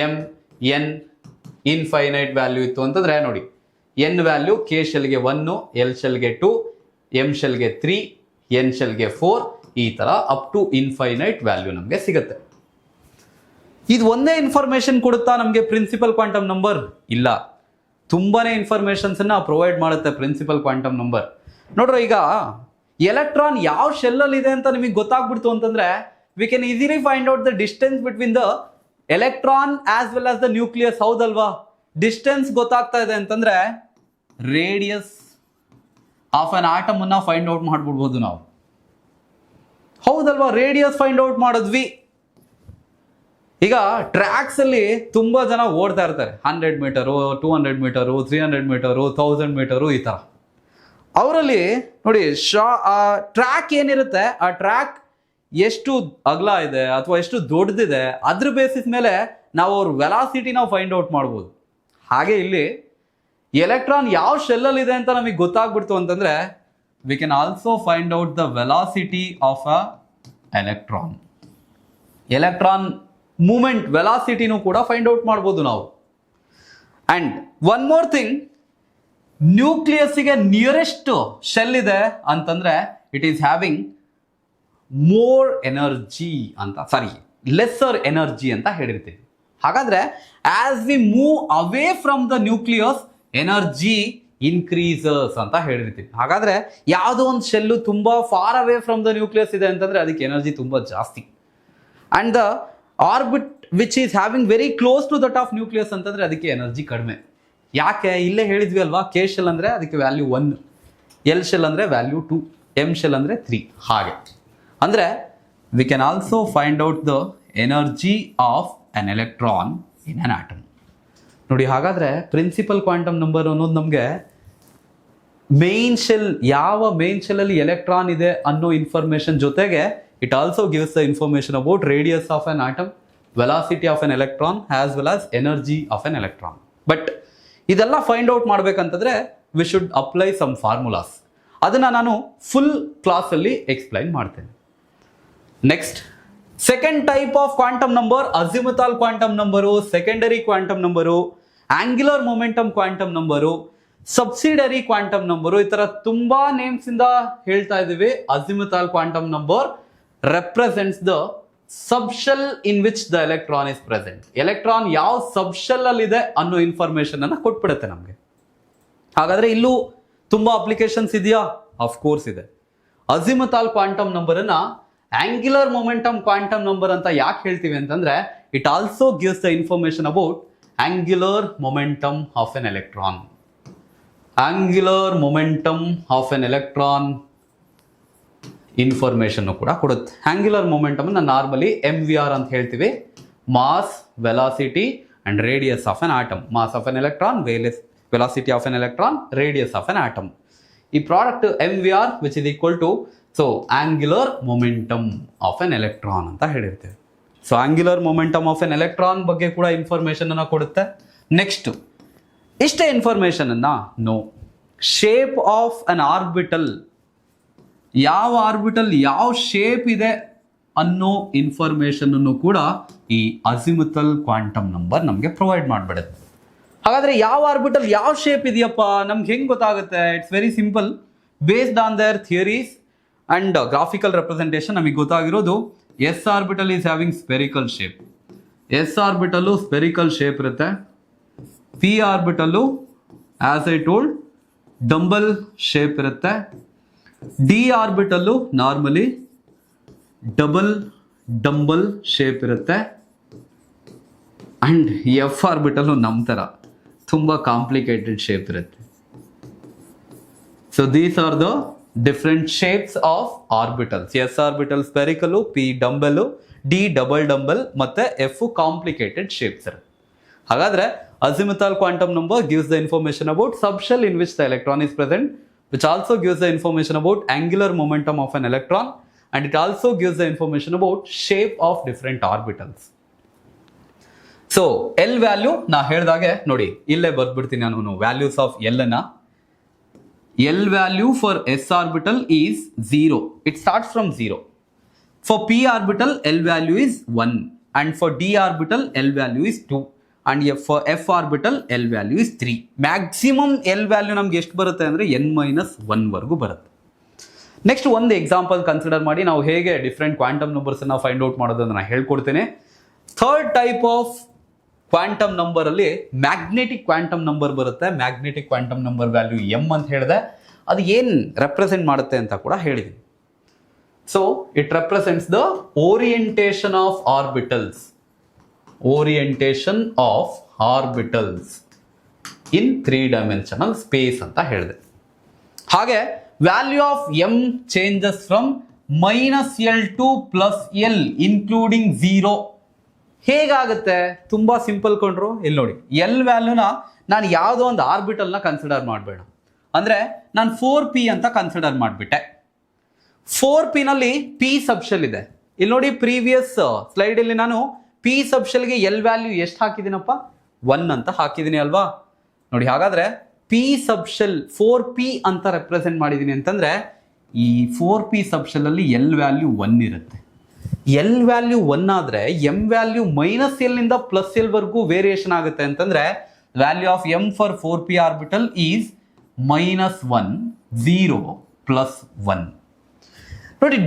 M N infinite value ಇತ್ತು ಅಂತಂದ್ರೆ ನೋಡಿ, ಎನ್ ವ್ಯಾಲ್ಯೂ ಕೆ ಶೆಲ್ಗೆ 1, ಎಲ್ ಶೆಲ್ಗೆ 2, ಎಂ ಶೆಲ್ಗೆ 3, ಎನ್ ಶೆಲ್ಗೆ 4, ಈ ತರ ಅಪ್ ಟು ಇನ್ಫೈನೈಟ್ ವ್ಯಾಲ್ಯೂ ನಮಗೆ ಸಿಗುತ್ತೆ. ಇದು ಒಂದೇ ಇನ್ಫಾರ್ಮೇಶನ್ ಕೊಡುತ್ತಾ ನಮಗೆ ಪ್ರಿನ್ಸಿಪಲ್ ಕ್ವಾಂಟಮ್ ನಂಬರ್? ಇಲ್ಲ, ತುಂಬಾನೇ ಇನ್ಫಾರ್ಮೇಶನ್ಸ್ ಅನ್ನ ಪ್ರೊವೈಡ್ ಮಾಡುತ್ತೆ ಪ್ರಿನ್ಸಿಪಲ್ ಕ್ವಾಂಟಮ್ ನಂಬರ್. ನೋಡ್ರಿ, ಈಗ ಎಲೆಕ್ಟ್ರಾನ್ ಯಾವ ಶೆಲ್ ಅಲ್ಲಿ ಇದೆ ಅಂತ ನಿಮಗೆ ಗೊತ್ತಾಗ್ಬಿಡ್ತು ಅಂತಂದ್ರೆ we can easily find out the distance between the electron as well as the nucleus. ಹೌದಲ್ವಾ? ಡಿಸ್ಟೆನ್ಸ್ ಗೊತ್ತಾಗ್ತಾ ಇದೆ ಅಂತಂದ್ರೆ ರೇಡಿಯಸ್ ಆಫ್ ಅನ್ ಆಟಮ್ ಅನ್ನ ಫೈಂಡ್ ಔಟ್ ಮಾಡ್ಬಿಡ್ಬೋದು ನಾವು. ಹೌದಲ್ವಾ? ರೇಡಿಯಸ್ ಫೈಂಡ್ ಔಟ್ ಮಾಡಿದ್ವಿ. ಈಗ ಟ್ರ್ಯಾಕ್ಸ್ ಅಲ್ಲಿ ತುಂಬಾ ಜನ ಓಡ್ತಾ ಇರ್ತಾರೆ, 100 ಮೀಟರು, 200 ಮೀಟರು, 300 ಮೀಟರು, 1000 ಮೀಟರು, ಈ ತರ. ಅವರಲ್ಲಿ ನೋಡಿ, ಟ್ರ್ಯಾಕ್ ಏನಿರುತ್ತೆ, ಆ ಟ್ರ್ಯಾಕ್ ಎಷ್ಟು ಅಗಲ ಇದೆ ಅಥವಾ ಎಷ್ಟು ದೊಡ್ಡದಿದೆ ಅದ್ರ ಬೇಸಿಸ್ ಮೇಲೆ ನಾವು ಅವ್ರ ವೆಲಾಸಿಟಿ ನಾವು ಫೈಂಡ್ ಔಟ್ ಮಾಡ್ಬೋದು. ಹಾಗೆ ಇಲ್ಲಿ ಎಲೆಕ್ಟ್ರಾನ್ ಯಾವ ಶೆಲ್ಲಲ್ಲಿ ಇದೆ ಅಂತ ನಮಗೆ ಗೊತ್ತಾಗ್ಬಿಡ್ತು ಅಂತಂದ್ರೆ we can also find out the velocity of a electron. Electron moment ವೆಲಾಸಿಟಿನೂ ಕೂಡ ಫೈಂಡ್ ಔಟ್ ಮಾಡ್ಬೋದು ನಾವು. ಅಂಡ್ ಒನ್ ಮೋರ್ ಥಿಂಗ್, ನ್ಯೂಕ್ಲಿಯಸ್ಗೆ ನಿಯರೆಸ್ಟ್ ಶೆಲ್ ಇದೆ ಅಂತಂದ್ರೆ it is having more energy ಅಂತ, ಸಾರಿ ಲೆಸ್ಸರ್ ಎನರ್ಜಿ ಅಂತ ಹೇಳಿರ್ತೀವಿ. ಹಾಗಾದ್ರೆ as we move away from the nucleus energy increases ಅಂತ ಹೇಳಿರ್ತೀವಿ. ಹಾಗಾದ್ರೆ ಯಾವುದೋ ಒಂದು ಶೆಲ್ಲು ತುಂಬಾ far away from the nucleus ಇದೆ ಅಂತಂದ್ರೆ ಅದಕ್ಕೆ ಎನರ್ಜಿ ತುಂಬಾ ಜಾಸ್ತಿ. And the orbit which is having very close to that of nucleus ಅಂತಂದ್ರೆ ಅದಕ್ಕೆ ಎನರ್ಜಿ ಕಡಿಮೆ. ಯಾಕೆ? ಇಲ್ಲೇ ಹೇಳಿದ್ವಿ ಅಲ್ವಾ, ಕೆ ಶೆಲ್ ಅಂದ್ರೆ ಅದಕ್ಕೆ ವ್ಯಾಲ್ಯೂ 1, ಎಲ್ ಶೆಲ್ ಅಂದ್ರೆ ವ್ಯಾಲ್ಯೂ 2, ಎಂ ಶೆಲ್ ಅಂದ್ರೆ 3. ಹಾಗೆ ಅಂದ್ರೆ V can also find out the energy of an electron in an atom. ನೋಡಿ, ಹಾಗಾದ್ರೆ ಪ್ರಿನ್ಸಿಪಲ್ ಕ್ವಾಂಟಮ್ ನಂಬರ್ ಅನ್ನೋದು ನಮಗೆ ಮೇನ್ ಶೆಲ್, ಯಾವ ಮೇನ್ ಶೆಲ್ ಅಲ್ಲಿ ಎಲೆಕ್ಟ್ರಾನ್ ಇದೆ ಅನ್ನೋ ಇನ್ಫಾರ್ಮೇಶನ್ ಜೊತೆಗೆ it also gives the information about radius of an atom, velocity of an electron as well as energy of an electron. But ಇದೆಲ್ಲ find out ಮಾಡ್ಬೇಕಂತಂದ್ರೆ we should apply some formulas. ಅದನ್ನ ನಾನು full ಕ್ಲಾಸಲ್ಲಿ explain ಮಾಡ್ತೇನೆ. Next, second type of quantum number azimuthal quantum number, secondary quantum number, angular momentum quantum number, subsidiary quantum number, ಈ ತರ ತುಂಬಾ names ಇಂದ ಹೇಳ್ತಾ ಇದೀವಿ. Azimuthal quantum number represents the subshell in which the electron is present. Electron ಯಾವ subshell ಅಲ್ಲಿ ಇದೆ ಅನ್ನೋ ಇನ್ಫಾರ್ಮೇಶನ್ ಅನ್ನ ಕೊಟ್ಬಿಡುತ್ತೆ ನಮಗೆ. ಹಾಗಾದ್ರೆ ಇಲ್ಲೂ ತುಂಬಾ ಅಪ್ಲಿಕೇಶನ್ಸ್ ಇದೆಯಾ? ಆಫ್ ಕೋರ್ಸ್ ಇದೆ. ಅಜಿಮುಥಾಲ್ ಕ್ವಾಂಟಮ್ ನಂಬರ್ ಅನ್ನ ಆಂಗ್ಯುಲರ್ ಮೊಮೆಂಟಮ್ ಕ್ವಾಂಟಮ್ ನಂಬರ್ ಅಂತ ಯಾಕೆ ಹೇಳ್ತೀವಿ ಅಂತಂದ್ರೆ it also gives the information about angular momentum of an electron. Angular momentum of an electron information ಕೂಡ ಕೊಡುತ್ತೆ. ಆಂಗ್ಯುಲರ್ ಮೊಮೆಂಟಮ್ ನಾರ್ಮಲಿ MVR ಅಂತ ಹೇಳ್ತೀವಿ, mass, velocity and radius of an atom. Mass of an electron, velocity of an electron, radius of an atom. ಈ product MVR which is equal to angular momentum of an electron ಅಂತ ಹೇಳಿರ್ತೇವೆ. So angular momentum of an electron ಬಗ್ಗೆ ಕೂಡ information ಅನ್ನ ಕೊಡುತ್ತೆ. Next, ಇಷ್ಟೇ information ಅನ್ನ ನೋ. ಶೇಪ್ ಆಫ್ ಅನ್ ಆರ್ಬಿಟಲ್, ಯಾವ ಆರ್ಬಿಟಲ್ ಯಾವ ಶೇಪ್ ಇದೆ ಅನ್ನೋ ಇನ್ಫಾರ್ಮೇಶನ್ ಅನ್ನು ಕೂಡ ಈ ಅಜಿಮುಥಾಲ್ ಕ್ವಾಂಟಮ್ ನಂಬರ್ ನಮಗೆ ಪ್ರೊವೈಡ್ ಮಾಡಿಬಿಡುತ್ತೆ. ಹಾಗಾದ್ರೆ ಯಾವ ಆರ್ಬಿಟಲ್ ಯಾವ ಶೇಪ್ ಇದೆಯಪ್ಪ ನಮ್ಗೆ ಹೆಂಗ್ ಗೊತ್ತಾಗುತ್ತೆ? It's very simple. Based on their theories and graphical representation ನಮಗೆ ಗೊತ್ತಾಗಿರೋದು s orbital is having spherical shape. S orbital spherical shape ಇರುತ್ತೆ. P orbital as I told dumbbell shape ಇರುತ್ತೆ. D orbital normally double dumbbell shape ಇರುತ್ತೆ. And f orbital ನಮ್ಮ ಥರ ತುಂಬ complicated shape ಇರುತ್ತೆ. So these are the different shapes of orbitals. S orbital spherical, p dumbbell, d double dumbbell, ಮತ್ತೆ f complicated shapes ಇರುತ್ತೆ. ಹಾಗಾದ್ರೆ azimuthal quantum number gives the information about subshell in which the electron is present, which also gives the information about angular momentum of an electron, and it also gives the information about shape of different orbitals. So L value ನಾ ಹೇಳಿದಾಗೆ ನೋಡಿ ಇಲ್ಲೇ ಬರ್ಬಿಡ್ತೀನಿ ನಾನು values of L ಅನ್ನ. L value for S orbital is 0. It starts from 0. For P orbital L value is 1, and for D orbital L value is 2. And for F orbital L value is 3. Maximum L value ನಮ್ಗೆ ಎಷ್ಟು ಬರುತ್ತೆ ಅಂದರೆ n-1 ವರೆಗೂ ಬರುತ್ತೆ. Next ಒಂದು example consider ಮಾಡಿ ನಾವು ಹೇಗೆ ಡಿಫ್ರೆಂಟ್ ಕ್ವಾಂಟಮ್ ನಂಬರ್ಸ್ ಅನ್ನ ಫೈಂಡ್ ಔಟ್ ಮಾಡೋದನ್ನ ನಾನು ಹೇಳ್ಕೊಡ್ತೇನೆ. Third type of quantum number ಅಲ್ಲಿ ಮ್ಯಾಗ್ನೆಟಿಕ್ ಕ್ವಾಂಟಮ್ ನಂಬರ್ ಬರುತ್ತೆ. Magnetic quantum number value m ಅಂತ ಹೇಳಿದೆ. ಅದು ಏನು ರೆಪ್ರೆಸೆಂಟ್ ಮಾಡುತ್ತೆ ಅಂತ ಕೂಡ ಹೇಳಿದ್ದೀನಿ. So it represents the orientation of orbitals. Orientation of orbitals in 3-dimensional space ಅಂತ ಹೇಳಿದೆ. ಹಾಗೆ value of m changes from -L to +L including 0. ಹೇಗಾಗುತ್ತೆ? ತುಂಬಾ ಸಿಂಪಲ್ ಕೊಂಡ್ರು. ಇಲ್ಲಿ ನೋಡಿ, L ವ್ಯಾಲ್ಯೂನ ನಾನು ಯಾವುದೋ ಒಂದು ಆರ್ಬಿಟಲ್ನ ಕನ್ಸಿಡರ್ ಮಾಡಬೇಡ. ಅಂದ್ರೆ ನಾನು 4p ಅಂತ ಕನ್ಸಿಡರ್ ಮಾಡಿಬಿಟ್ಟೆ. 4p ನಲ್ಲಿ p ಸಬ್ಶೆಲ್ ಇದೆ. ಇಲ್ಲಿ ನೋಡಿ, ಪ್ರೀವಿಯಸ್ ಸ್ಲೈಡ್ ಅಲ್ಲಿ ನಾನು ಪಿ ಸಬ್ಶೆಲ್ಗೆ L ವ್ಯಾಲ್ಯೂ ಎಷ್ಟು ಹಾಕಿದ್ದೀನಪ್ಪ? 1 ಅಂತ ಹಾಕಿದ್ದೀನಿ ಅಲ್ವಾ? ನೋಡಿ, ಹಾಗಾದ್ರೆ ಪಿ ಸಬ್ಶೆಲ್ 4p ಅಂತ ರೆಪ್ರೆಸೆಂಟ್ ಮಾಡಿದ್ದೀನಿ ಅಂತಂದ್ರೆ ಈ 4p ಸಬ್ಶೆಲ್ ಅಲ್ಲಿ L ವ್ಯಾಲ್ಯೂ 1 ಇರುತ್ತೆ. L ವ್ಯಾಲ್ಯೂ 1 ಆದ್ರೆ m ವ್ಯಾಲ್ಯೂ -L ಇಂದ +L ವರೆಗೂ ವೇರಿಯೇಷನ್ ಆಗುತ್ತೆ. ಅಂತಂದ್ರೆ value of m for 4p orbital is -1, 0, +1. ನೋಡಿ,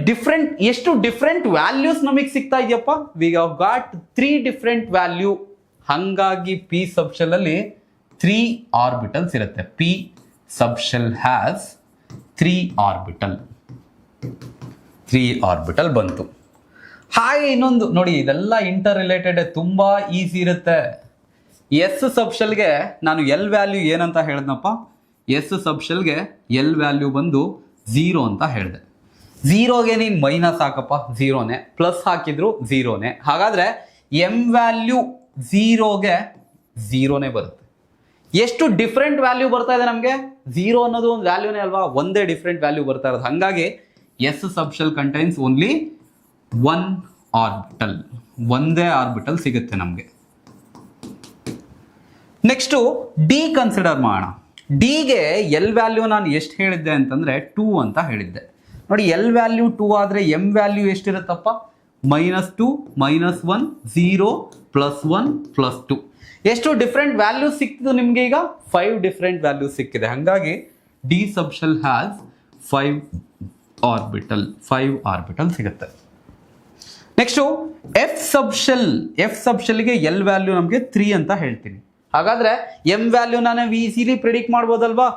ಎಷ್ಟು ಡಿಫ್ರೆಂಟ್ ವ್ಯಾಲ್ಯೂಸ್ ನಮಗೆ ಸಿಗ್ತಾ ಇದೆಯಪ್ಪ. We have got 3 different value. ಹಾಗಾಗಿ ಪಿ ಸಬ್ಶೆಲ್ ಅಲ್ಲಿ 3 ಆರ್ಬಿಟಲ್ಸ್ ಇರುತ್ತೆ. P subshell has 3 orbital. 3 orbital ಬಂತು. ಹಾಗೆ ಇನ್ನೊಂದು ನೋಡಿ, ಇದೆಲ್ಲ ಇಂಟರ್ ರಿಲೇಟೆಡ್, ತುಂಬಾ ಈಸಿ ಇರುತ್ತೆ. ಎಸ್ ಸಬ್ಶೆಲ್ಗೆ ನಾನು L ವ್ಯಾಲ್ಯೂ ಏನಂತ ಹೇಳಿದ್ನಪ್ಪ? ಎಸ್ ಸಬ್ಶೆಲ್ಗೆ L ವ್ಯಾಲ್ಯೂ ಬಂದು 0 ಅಂತ ಹೇಳಿದೆ. 0ಗೆ ನೀನು ಮೈನಸ್ ಹಾಕಪ್ಪ, 0ನೇ. ಪ್ಲಸ್ ಹಾಕಿದ್ರು 0ನೇ. ಹಾಗಾದ್ರೆ m ವ್ಯಾಲ್ಯೂ 0ಗೆ 0ನೇ ಬರುತ್ತೆ. ಎಷ್ಟು ಡಿಫ್ರೆಂಟ್ ವ್ಯಾಲ್ಯೂ ಬರ್ತಾ ಇದೆ ನಮಗೆ? 0 ಅನ್ನೋದು ಒಂದು ವ್ಯಾಲ್ಯೂನೇ ಅಲ್ವಾ? ಒಂದೇ ಡಿಫ್ರೆಂಟ್ ವ್ಯಾಲ್ಯೂ ಬರ್ತಾ ಇರೋದು. ಹಾಗಾಗಿ s subshell contains only 1 orbital. ಒಂದೇ ಆರ್ಬಿಟಲ್ ಸಿಗುತ್ತೆ ನಮಗೆ. ನೆಕ್ಸ್ಟು ಡಿ ಕನ್ಸಿಡರ್ ಮಾಡೋಣ. ಡಿಗೆ ಎಲ್ ವ್ಯಾಲ್ಯೂ ನಾನು ಎಷ್ಟು ಹೇಳಿದ್ದೆ ಅಂತಂದರೆ 2 ಅಂತ ಹೇಳಿದ್ದೆ. ನೋಡಿ, ಎಲ್ ವ್ಯಾಲ್ಯೂ 2 ಆದರೆ ಎಮ್ ವ್ಯಾಲ್ಯೂ ಎಷ್ಟಿರುತ್ತಪ್ಪ? -2, -1, 0, +1, +2. ಎಷ್ಟು ಡಿಫ್ರೆಂಟ್ ವ್ಯಾಲ್ಯೂಸ್ ಸಿಕ್ತಿದ್ದು ನಿಮಗೆ? ಈಗ 5 ಡಿಫ್ರೆಂಟ್ ವ್ಯಾಲ್ಯೂಸ್ ಸಿಕ್ಕಿದೆ. ಹಾಗಾಗಿ ಡಿ ಸಬ್ಶೆಲ್ ಹ್ಯಾಸ್ 5 ಆರ್ಬಿಟಲ್ ಸಿಗುತ್ತೆ. ನೆಕ್ಸ್ಟು ಎಫ್ ಸಬ್ಶೆಲ್ಗೆ ಎಲ್ ವ್ಯಾಲ್ಯೂ ನಮಗೆ 3 ಅಂತ ಹೇಳ್ತೀನಿ. ಹಾಗಾದ್ರೆ ಎಮ್ ವ್ಯಾಲ್ಯೂ ನಾನು ಈಸಿಲಿ ಪ್ರಿಡಿಕ್ಟ್ ಮಾಡ್ಬೋದಲ್ವಾ?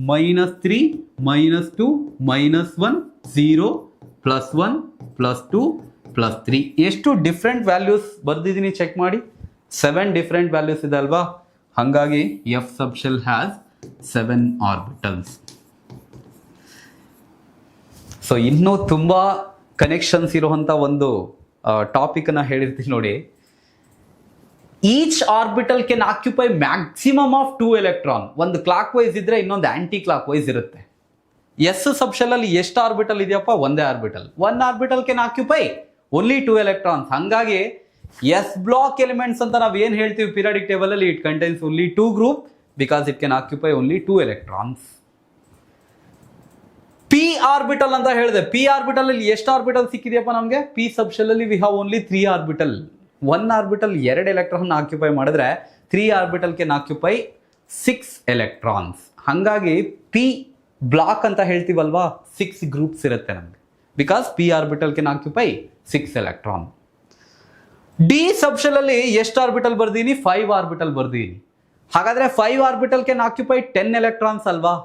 -3, -2, -1, 0, +1, +2, +3. ಎಷ್ಟು ಡಿಫ್ರೆಂಟ್ ವ್ಯಾಲ್ಯೂಸ್ ಬರ್ದಿದ್ದೀನಿ ಚೆಕ್ ಮಾಡಿ. 7 ಡಿಫ್ರೆಂಟ್ ವ್ಯಾಲ್ಯೂಸ್ ಇದೆ ಅಲ್ವಾ? ಹಾಗಾಗಿ F subshell has 7 orbitals. So ಇನ್ನೂ ತುಂಬ ಕನೆಕ್ಷನ್ಸ್ ಇರುವಂಥ ಒಂದು ಟಾಪಿಕನ್ನು ಹೇಳಿರ್ತೀನಿ ನೋಡಿ. Each orbital can occupy maximum of 2 electron. ಒಂದು ಕ್ಲಾಕ್ ವೈಸ್ ಇದ್ರೆ ಇನ್ನೊಂದು ಆಂಟಿ ಕ್ಲಾಕ್ ವೈಸ್ ಇರುತ್ತೆ. ಎಸ್ ಸಬ್ಶೆಲ್ ಅಲ್ಲಿ ಎಷ್ಟು ಆರ್ಬಿಟಲ್ ಇದೆಯಪ್ಪ? ಒಂದೇ orbital. 1 orbital can occupy only 2 electrons. ಹಾಗಾಗಿ ಎಸ್ ಬ್ಲಾಕ್ ಎಲಿಮೆಂಟ್ಸ್ ಅಂತ ನಾವು ಏನು ಹೇಳ್ತೀವಿ ಪೀರಿಯಾಡಿಕ್ ಟೇಬಲ್ ಅಲ್ಲಿ, it contains only 2 group because it can occupy only 2 electrons. P orbital ಅಂತ ಹೇಳಿದೆ. ಪಿ ಆರ್ಬಿಟಲ್ ಅಲ್ಲಿ ಎಷ್ಟು ಆರ್ಬಿಟಲ್ ಸಿಕ್ಕಿದೆಯಪ್ಪ ನಮಗೆ? ಪಿ ಸಬ್ಶೆಲ್ ಅಲ್ಲಿ we have only 3 orbital. 1 orbital 2 electron occupy ಮಾಡಿದ್ರೆ 3 ಆರ್ಬಿಟಲ್ ಕೆನ್ ಆಕ್ಯುಪೈ 6 ಎಲೆಕ್ಟ್ರಾನ್ಸ್. ಹಾಗಾಗಿ ಪಿ ಬ್ಲಾಕ್ ಅಂತ ಹೇಳ್ತೀವಲ್ವಾ, 6 ಗ್ರೂಪ್ಸ್ ಇರುತ್ತೆ ನಮಗೆ because P orbital can occupy 6 electron. D subshell ಅಲ್ಲಿ ಎಷ್ಟು ಆರ್ಬಿಟಲ್ ಬರ್ದೀನಿ? 5 ಆರ್ಬಿಟಲ್ ಬರ್ದೀನಿ. ಹಾಗಾದ್ರೆ 5 ಆರ್ಬಿಟಲ್ ಕೆನ್ ಆಕ್ಯುಪೈ 10 ಎಲೆಕ್ಟ್ರಾನ್ಸ್ ಅಲ್ವಾ?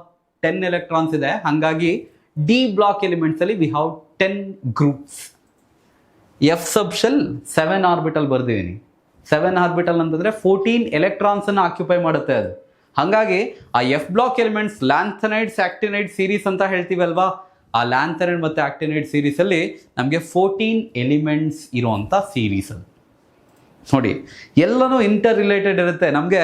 10 ಎಲೆಕ್ಟ್ರಾನ್ಸ್ ಇದೆ. ಹಾಗಾಗಿ ಡಿ ಬ್ಲಾಕ್ ಎಲಿಮೆಂಟ್ಸ್ ಅಲ್ಲಿ we have 10 groups. F subshell 7 orbital ಬರ್ದಿದ್ದೀನಿ. 7 ಆರ್ಬಿಟಲ್ ಅಂತಂದ್ರೆ 14 ಎಲೆಕ್ಟ್ರಾನ್ಸ್ ಅನ್ನು ಆಕ್ಯುಪೈ ಮಾಡುತ್ತೆ ಅದು. ಹಾಗಾಗಿ ಆ f block elements lanthanides actinide series ಅಂತ ಹೇಳ್ತೀವಿ ಅಲ್ವಾ? ಆ ಲ್ಯಾಂಥನೈಡ್ ಮತ್ತೆ ಆಕ್ಟಿನೈಡ್ ಸೀರೀಸ್ ಅಲ್ಲಿ ನಮಗೆ 14 ಎಲಿಮೆಂಟ್ಸ್ ಇರುವಂತ ಸೀರೀಸ್ ಅದು. ನೋಡಿ, ಎಲ್ಲನೂ ಇಂಟರ್ ರಿಲೇಟೆಡ್ ಇರುತ್ತೆ. ನಮಗೆ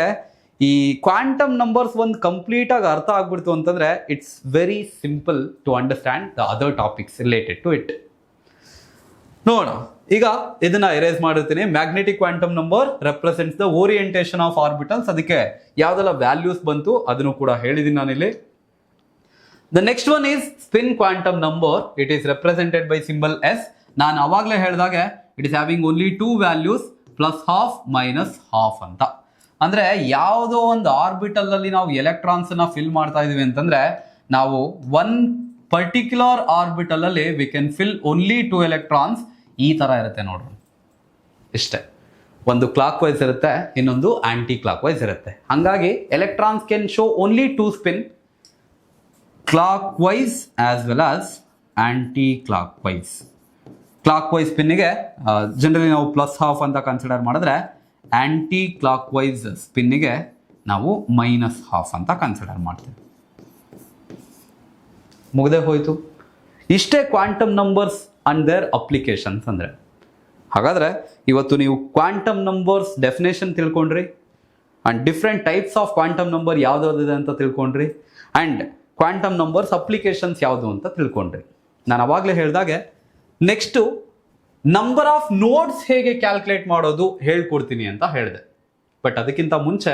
ಈ ಕ್ವಾಂಟಮ್ ನಂಬರ್ಸ್ ಒಂದು ಕಂಪ್ಲೀಟ್ ಆಗಿ ಅರ್ಥ ಆಗ್ಬಿಡ್ತು ಅಂತಂದ್ರೆ it's very simple to understand the other topics related to it. ನೋಡೋಣ, ಈಗ ಇದನ್ನ ಎರೇಸ್ ಮಾಡಿರ್ತೀನಿ. Magnetic quantum number represents the orientation of orbitals. ಅದಕ್ಕೆ ಯಾವ್ದೆಲ್ಲ ವ್ಯಾಲ್ಯೂಸ್ ಬಂತು ಅದನ್ನು ಕೂಡ ಹೇಳಿದ್ದೀನಿ ನಾನಿಲ್ಲಿ. The next one is spin quantum number. It is represented by symbol s. ನಾನು ಅವಾಗಲೇ ಹೇಳಿದಾಗೆ it is having only 2 values, +12 -12 ಅಂತ. ಅಂದ್ರೆ ಯಾವುದೋ ಒಂದು ಆರ್ಬಿಟಲ್ ಅಲ್ಲಿ ನಾವು ಎಲೆಕ್ಟ್ರಾನ್ಸ್ ಅನ್ನ ಫಿಲ್ ಮಾಡ್ತಾ ಇದೀವಿ ಅಂತಂದ್ರೆ ನಾವು 1 ಪರ್ಟಿಕ್ಯುಲರ್ ಆರ್ಬಿಟಲ್ ಅಲ್ಲಿ we can fill only 2 electrons. ಈ ತರ ಇರುತ್ತೆ ನೋಡ್ರಿ, ಇಷ್ಟೇ. ಒಂದು ಕ್ಲಾಕ್ ವೈಸ್ ಇರುತ್ತೆ, ಇನ್ನೊಂದು ಆಂಟಿ ಕ್ಲಾಕ್ ವೈಸ್ ಇರುತ್ತೆ. ಹಾಗಾಗಿ electrons can show only 2 spin, clockwise as well as anticlockwise. Clockwise ಸ್ಪಿನ್ನಿಗೆ ಜನರಲಿ ನಾವು +12 ಅಂತ ಕನ್ಸಿಡರ್ ಮಾಡಿದ್ರೆ, ಆಂಟಿ ಕ್ಲಾಕ್ ವೈಸ್ ಸ್ಪಿನ್ನಿಗೆ ನಾವು -12 ಅಂತ ಕನ್ಸಿಡರ್ ಮಾಡ್ತೀವಿ. ಮುಗ್ದೇ ಹೋಯ್ತು. ಇಷ್ಟೇ quantum numbers and their applications ಅಂದ್ರೆ. ಹಾಗಾದ್ರೆ ಇವತ್ತು ನೀವು ಕ್ವಾಂಟಮ್ ನಂಬರ್ಸ್ ಡೆಫಿನೇಷನ್ ತಿಳ್ಕೊಂಡ್ರಿ, and different types of quantum number ಯಾವ್ದಾವ್ದಿದೆ ಅಂತ ತಿಳ್ಕೊಂಡ್ರಿ, ಅಂಡ್ ಕ್ವಾಂಟಮ್ ನಂಬರ್ಸ್ ಅಪ್ಲಿಕೇಶನ್ಸ್ ಯಾವುದು ಅಂತ ತಿಳ್ಕೊಂಡ್ರಿ. ನಾನು ಅವಾಗಲೇ ಹೇಳಿದಾಗೆ ನೆಕ್ಸ್ಟು ನಂಬರ್ ಆಫ್ ನೋಡ್ಸ್ ಹೇಗೆ ಕ್ಯಾಲ್ಕುಲೇಟ್ ಮಾಡೋದು ಹೇಳ್ಕೊಡ್ತೀನಿ ಅಂತ ಹೇಳಿದೆ. ಬಟ್ ಅದಕ್ಕಿಂತ ಮುಂಚೆ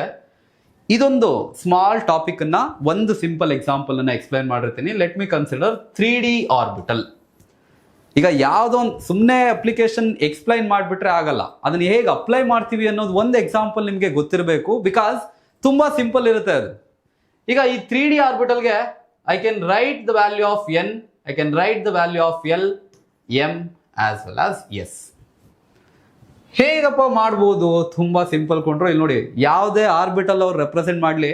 ಇದೊಂದು ಸ್ಮಾಲ್ ಟಾಪಿಕ್ ಅನ್ನ, ಒಂದು ಸಿಂಪಲ್ ಎಕ್ಸಾಂಪಲ್ ಅನ್ನ ಎಕ್ಸ್ಪ್ಲೈನ್ ಮಾಡಿರ್ತೀನಿ. Let me consider 3D orbital. ಈಗ ಯಾವುದೋ ಒಂದು ಸುಮ್ಮನೆ ಅಪ್ಲಿಕೇಶನ್ ಎಕ್ಸ್ಪ್ಲೈನ್ ಮಾಡಿಬಿಟ್ರೆ ಆಗಲ್ಲ. ಅದನ್ನ ಹೇಗೆ ಅಪ್ಲೈ ಮಾಡ್ತೀವಿ ಅನ್ನೋದು ಒಂದು ಎಕ್ಸಾಂಪಲ್ ನಿಮಗೆ ಗೊತ್ತಿರಬೇಕು, ಬಿಕಾಸ್ ತುಂಬಾ ಸಿಂಪಲ್ ಇರುತ್ತೆ ಅದು. ಈಗ ಈ 3D ಆರ್ಬಿಟಲ್ಗೆ I can write the value of n, I can write the value of l, m as well as s. ಹೇಗಪ್ಪ ಮಾಡ್ಬೋದು? ತುಂಬಾ ಸಿಂಪಲ್ ಕೊಂಡ್ರು. ಇಲ್ಲಿ ನೋಡಿ, ಯಾವುದೇ ಆರ್ಬಿಟಲ್ ಅವ್ರು ರೆಪ್ರೆಸೆಂಟ್ ಮಾಡಲಿ,